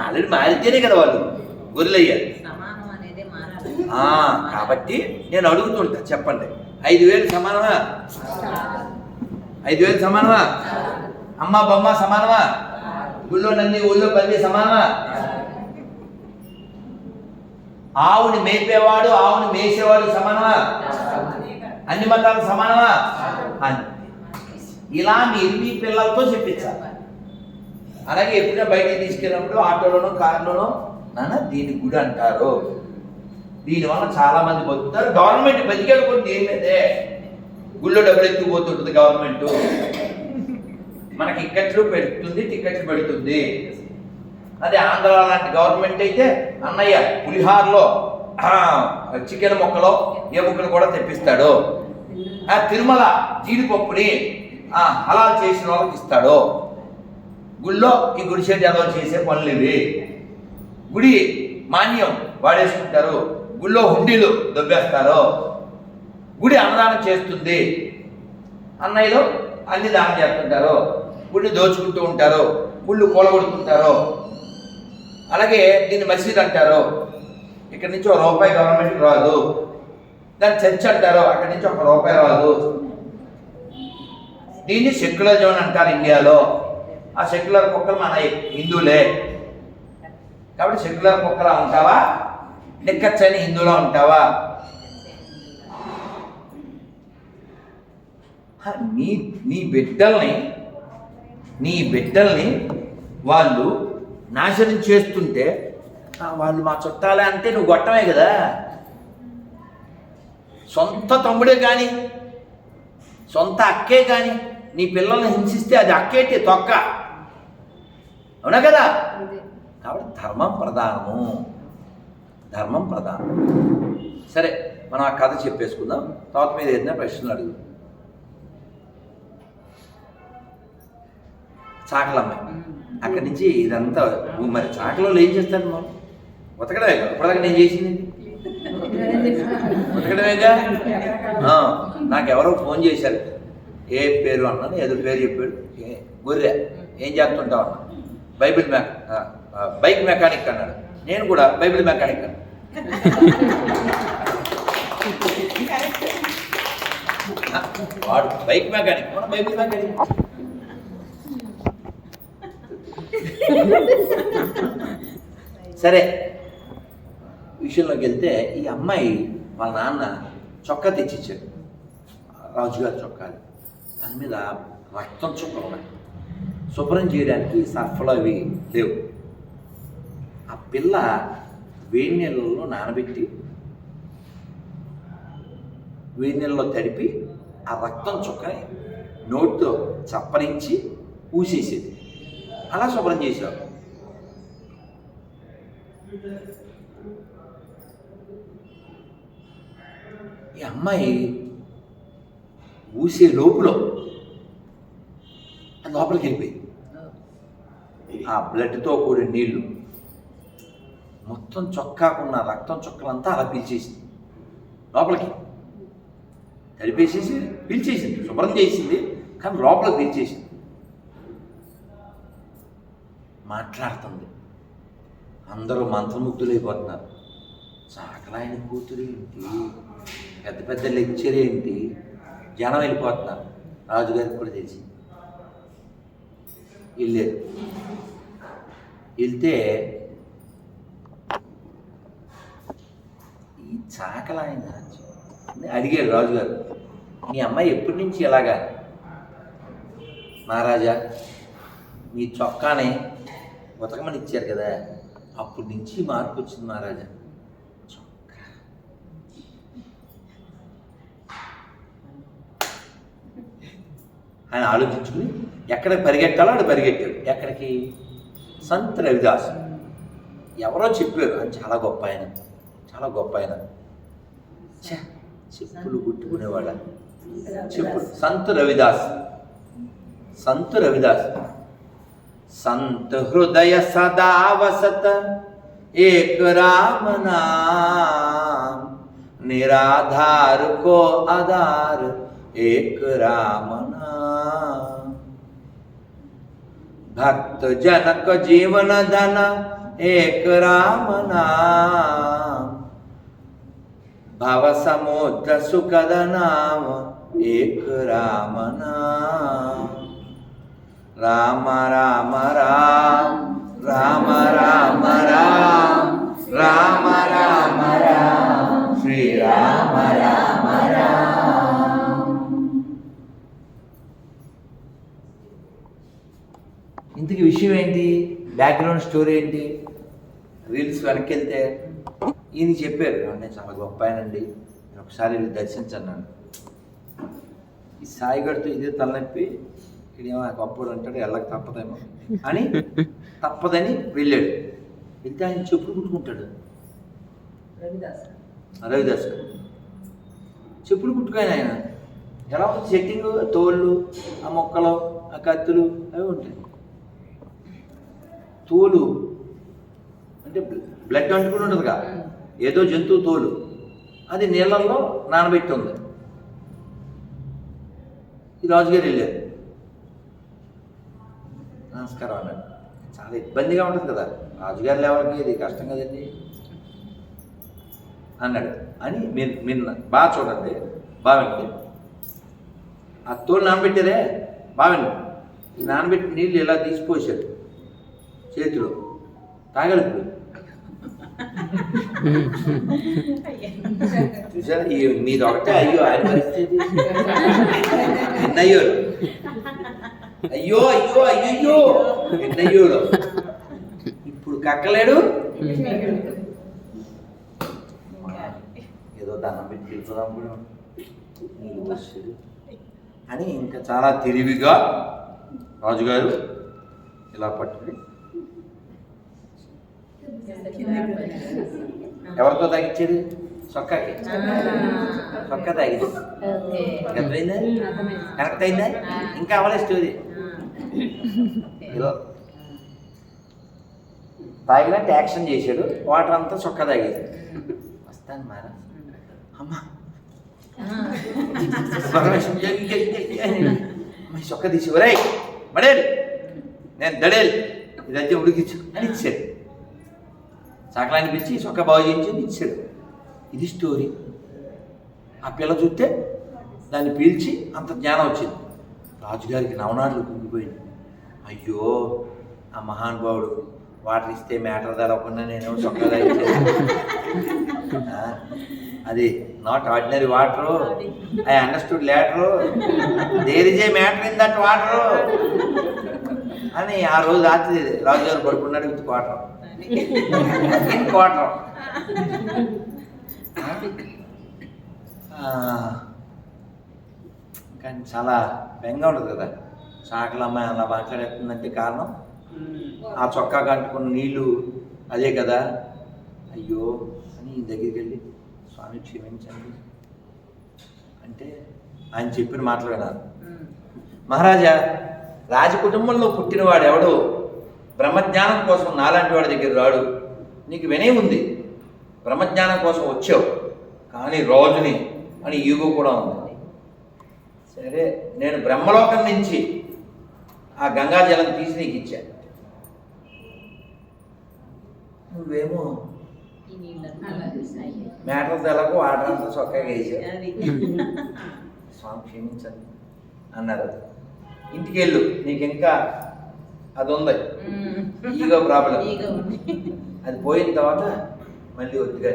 ఆల్రెడీ మారితేనే కదా వాళ్ళు గొర్రెలు అయ్యారు. కాబట్టి నేను అడుగుతుంటా, చెప్పండి 5,000 సమానమా? 5,000 సమానమా? అమ్మ బొమ్మ సమానమా? గుళ్ళో నంది ఊళ్ళో పంది సమానమా? ఆవుని మేపేవాడు ఆవుని మేసేవాడు సమానమా? అన్ని మతాలు సమానమా? అంతే. ఇలా మీరు మీ పిల్లలతో చెప్పించాలి. అలాగే ఎప్పుడైనా బయటికి తీసుకెళ్ళినప్పుడు ఆటోలోనో కారులోనో నాన్న దీని గుడి అంటారు, దీనివల్ల చాలా మంది బతుకుతారు, గవర్నమెంట్ బతికేది కూడా దేని మీదే, గుళ్ళో డబ్బులు ఎత్తుకుపోతుంటుంది గవర్నమెంట్, మనకి టికెట్లు పెడుతుంది, టికెట్లు పెడుతుంది. అదే ఆంధ్ర లాంటి గవర్నమెంట్ అయితే అన్నయ్య పులిహార్లో చికెన్ ముక్కలో ఏ ముక్కలు కూడా తెప్పిస్తాడు, తిరుమల జీడిపప్పుని హలాల్ చేసిన వాళ్ళకి ఇస్తాడు. గుళ్ళో ఈ గుడిసేటి అదోలు చేసే పనులు ఇవి. గుడి మాన్యం వాడేసుకుంటారు, గుళ్ళో హుండీలు దొబ్బేస్తారు, గుడి అన్నదానం చేస్తుంది, అన్నయ్యలో అన్ని దానం చేస్తుంటారు, గుడిని దోచుకుంటూ ఉంటారు, గుళ్ళు కూలగొడుతుంటారు. అలాగే దీన్ని మసీద్ అంటారు, ఇక్కడి నుంచి ₹1 గవర్నమెంట్కి రాదు. దాన్ని చర్చ్ అంటారు, అక్కడి నుంచి ₹1 రాదు. దీన్ని సెక్యులర్ జోన్ అంటారు ఇండియాలో. ఆ సెక్యులర్ కుక్కలు మన హిందువులే. కాబట్టి సెక్యులర్ కుక్కలా ఉంటావా, నిక్కచ్చని హిందువులా ఉంటావా? నీ బిడ్డల్ని వాళ్ళు నాశనం చేస్తుంటే వాళ్ళు మా చుట్టాలే అంటే నువ్వు గొట్టమే కదా. సొంత తమ్ముడే కానీ సొంత అక్కే కానీ నీ పిల్లల్ని హింసిస్తే అది అక్కేటి తొక్క, అవునా కదా? కాబట్టి ధర్మం ప్రధానము. సరే, మనం ఆ కథ చెప్పేసుకుందాం. తర్వాత మీద ఏదైనా ప్రశ్నలు అడుగు. చాకలమ్మాయి అక్కడి నుంచి ఇదంతా మరి చాకలలో ఏం చేస్తాను మనం? ఉతకడమే కదా. ఇప్పటిదాకా నేను చేసింది ఉతకడమేగా. నాకెవరో ఫోన్ చేశారు, ఏ పేరు అన్నాను, ఏదో పేరు చెప్పాడు, గొర్రె ఏం చేస్తుంటావు అన్నా, బైక్ మెకానిక్ అన్నాడు. నేను కూడా బైబిల్ మెకానిక్ అన్నా. వాడు బైక్ మెకానిక్, మన బైబిల్ మెకానిక్. సరే, విషయంలోకి వెళ్తే ఈ అమ్మాయి వాళ్ళ నాన్న చొక్కా తెచ్చిచ్చాడు, రాజుగారి చొక్కాలు. దాని మీద రక్తం చుక్కలు ఉన్నాయి. శుభ్రం చేయడానికి సర్ఫలు అవి లేవు. ఆ పిల్ల వేడి నీళ్ళలో నానబెట్టి వేడి నీళ్ళలో తడిపి ఆ రక్తం చుక్కని నోటితో చప్పరించి ఊసేసేది. అలా శుభ్రం చేసేవారు. ఈ అమ్మాయి ఊసే లోపల లోపలికి వెళ్ళిపోయింది. ఆ బ్లడ్తో కూడిన నీళ్లు మొత్తం చొక్కాకున్న రక్తం చుక్కలంతా అలా పీల్చేసింది, లోపలికి తడిపేసేసి పీల్చేసింది, శుభ్రం చేసింది, కానీ లోపల పీల్చేసింది. మాట్లాడుతుంది. అందరూ మంత్రముగ్ధులైపోతున్నారు. చాకలాయన కూతురు ఏంటి, పెద్ద పెద్ద లెక్చర్ ఏంటి, జనం వెళ్ళిపోతున్నారు. రాజుగారికి కూడా తెలిసి వెళ్తే ఈ చాకలాయన అడిగాడు రాజుగారు, మీ అమ్మాయి ఎప్పటి నుంచి ఎలాగా? మహారాజా, మీ చొక్కానే ఉతకమని ఇచ్చారు కదా, అప్పటి నుంచి మార్పు వచ్చింది మహారాజా. చొక్కా ఆయన ఆలోచించుకుని ఎక్కడ పరిగెట్టాలో అక్కడ పరిగెట్టాడు. ఎక్కడికి? సంత్ రవిదాస్. ఎవరో చెప్పారు అని, చాలా గొప్ప ఆయన, చాలా గొప్ప ఆయన. చెప్పులు కుట్టుకునేవాళ్ళ చెప్పులు. సంత్ రవిదాస్. संत हृदय सदा वसत एक राम नाम, निराधार को आधार एक राम नाम. भक्त जनक जीवन धन एक राम नाम, भव समुद्र सुखद नाम एक राम नाम। राम राम राम राम राम राम राम राम राम श्री राम राम राम। ఇంతకీ విషయం ఏంటి, బ్యాక్గ్రౌండ్ స్టోరీ ఏంటి? రీల్స్ వెనక్కి వెళ్తే ఈయన చెప్పారు, నేను చాలా గొప్ప ఆయనండి, నేను ఒకసారి వెళ్ళి దర్శించన్నాను. ఈ సాయిగడితో ఇదే తలనొప్పి, ఇదేమో గొప్పడు అంటాడు, వెళ్ళక తప్పదేమో అని తప్పదని వెళ్ళాడు. వెళ్తే ఆయన చెప్పులు కుట్టుకుంటాడు, రవిదాస్ గారు చెప్పులు కుట్టుకొని ఆయన ఎలా ఉంటుంది సెట్టింగ్, తోళ్ళు, ఆ మొక్కలు, ఆ కత్తులు అవి ఉంటాయి. తోలు అంటే బ్లడ్ అంటుకుని ఉంటుందిగా, ఏదో జంతువు తోలు, అది నీళ్ళల్లో నానబెట్టి ఉంది. ఈ రాజుగారు వెళ్ళారు, నమస్కారం అన్నాడు. చాలా ఇబ్బందిగా ఉంటుంది కదా, రాజుగారి లెవెల్కి ఇది కష్టం కదండి అన్నాడు. అని మీరు బాగా చూడండి, బాగుంది. ఆ తోలు నానబెట్టారే బాగుంది, ఈ నానబెట్టి నీళ్ళు ఇలా తీసిపోసాడు చేతిలో, తాగలిపోయి చూసారా, మీది ఒకటే అయ్యో ఆయన పరిస్థితి. ఎన్నయ్యోడు, అయ్యో అయ్యో అయ్యో ఎన్నయ్యోడు, ఇప్పుడు కక్కలేడు, ఏదో దండం పెట్టి పిలుపుదాం కూడా నీళ్ళు వచ్చాడు అని ఇంకా చాలా తెలివిగా రాజుగారు ఇలా పట్టుకుని ఎవరితో తాగించేది, సొక్కకి సొక్క తాగింది. అర్థమైందా, కరెక్ట్ అయిందా? ఇంకా అవలే స్టోరీ. ఇలా తాగినట్టు యాక్షన్ చేశాడు, వాటర్ అంతా చొక్క తాగేది. వస్తాను మారా అమ్మా చొక్క తీసి ఒరే మడేలు నేను దడేలు ఇదంతా ఉడికించు అని ఇచ్చాడు. చాకలాన్ని పిలిచి చొక్క బాగు చేయించి ఇచ్చాడు. ఇది స్టోరీ. ఆ పిల్ల చూస్తే దాన్ని పీల్చి అంత జ్ఞానం వచ్చింది. రాజుగారికి నవనాడులు కుంగిపోయింది. అయ్యో ఆ మహానుభావుడు వాటర్ ఇస్తే మ్యాటర్ తెలవకుండా నేను చొక్కగా ఇచ్చాను. అది not ordinary water, I understood later, there is a matter in that water అని ఆ రోజు రాత్రి రాజుగారు పడుకున్నాడు విత్ క్వార్టర్ ఇన్ క్వార్టర్. కానీ చాలా బెంగా ఉంటుంది కదా, చాకలమ్మాయి అలా మాట్లాడేస్తుందంటే కారణం ఆ చొక్కా కంటుకున్న నీళ్ళు అదే కదా. అయ్యో అని దగ్గరికి వెళ్ళి స్వామి క్షమించండి అంటే ఆయన చెప్పిన మాటలు విన్నారు. మహారాజా, రాజకుటుంబంలో పుట్టినవాడు ఎవడో బ్రహ్మజ్ఞానం కోసం నాలాంటి వాడి దగ్గర రాడు. నీకు వినయం ఉంది, బ్రహ్మజ్ఞానం కోసం వచ్చావు, కానీ రాజుని అని ఈగో కూడా ఉంది. సరే, నేను బ్రహ్మలోకం నుంచి ఆ గంగాజలం తీసి నీకు ఇచ్చాను, నువ్వేమో మ్యాటర్ తెలకు వాటర్ అంతా చొక్కగా వేసావు. స్వామి క్షమించండి అన్నారు. ఇంటికి వెళ్ళు, నీకు ఇంకా అది ఉంది, ఈగో ప్రాబ్లం, అది పోయిన తర్వాత మళ్ళీ వద్దుగా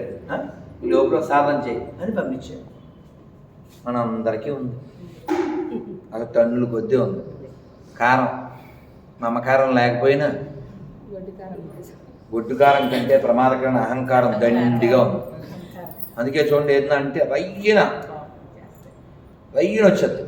ఈ లోపల సాధన చేయి అని పంపించాను. మనందరికీ ఉంది, అలా టన్నులు కొద్దీ ఉంది. కారం మమకారం లేకపోయినా గొడ్డు కారం కంటే ప్రమాదకరమైన అహంకారం దండిగా ఉంది. అందుకే చూడండి, ఏంటంటే రయ్యన వచ్చేది.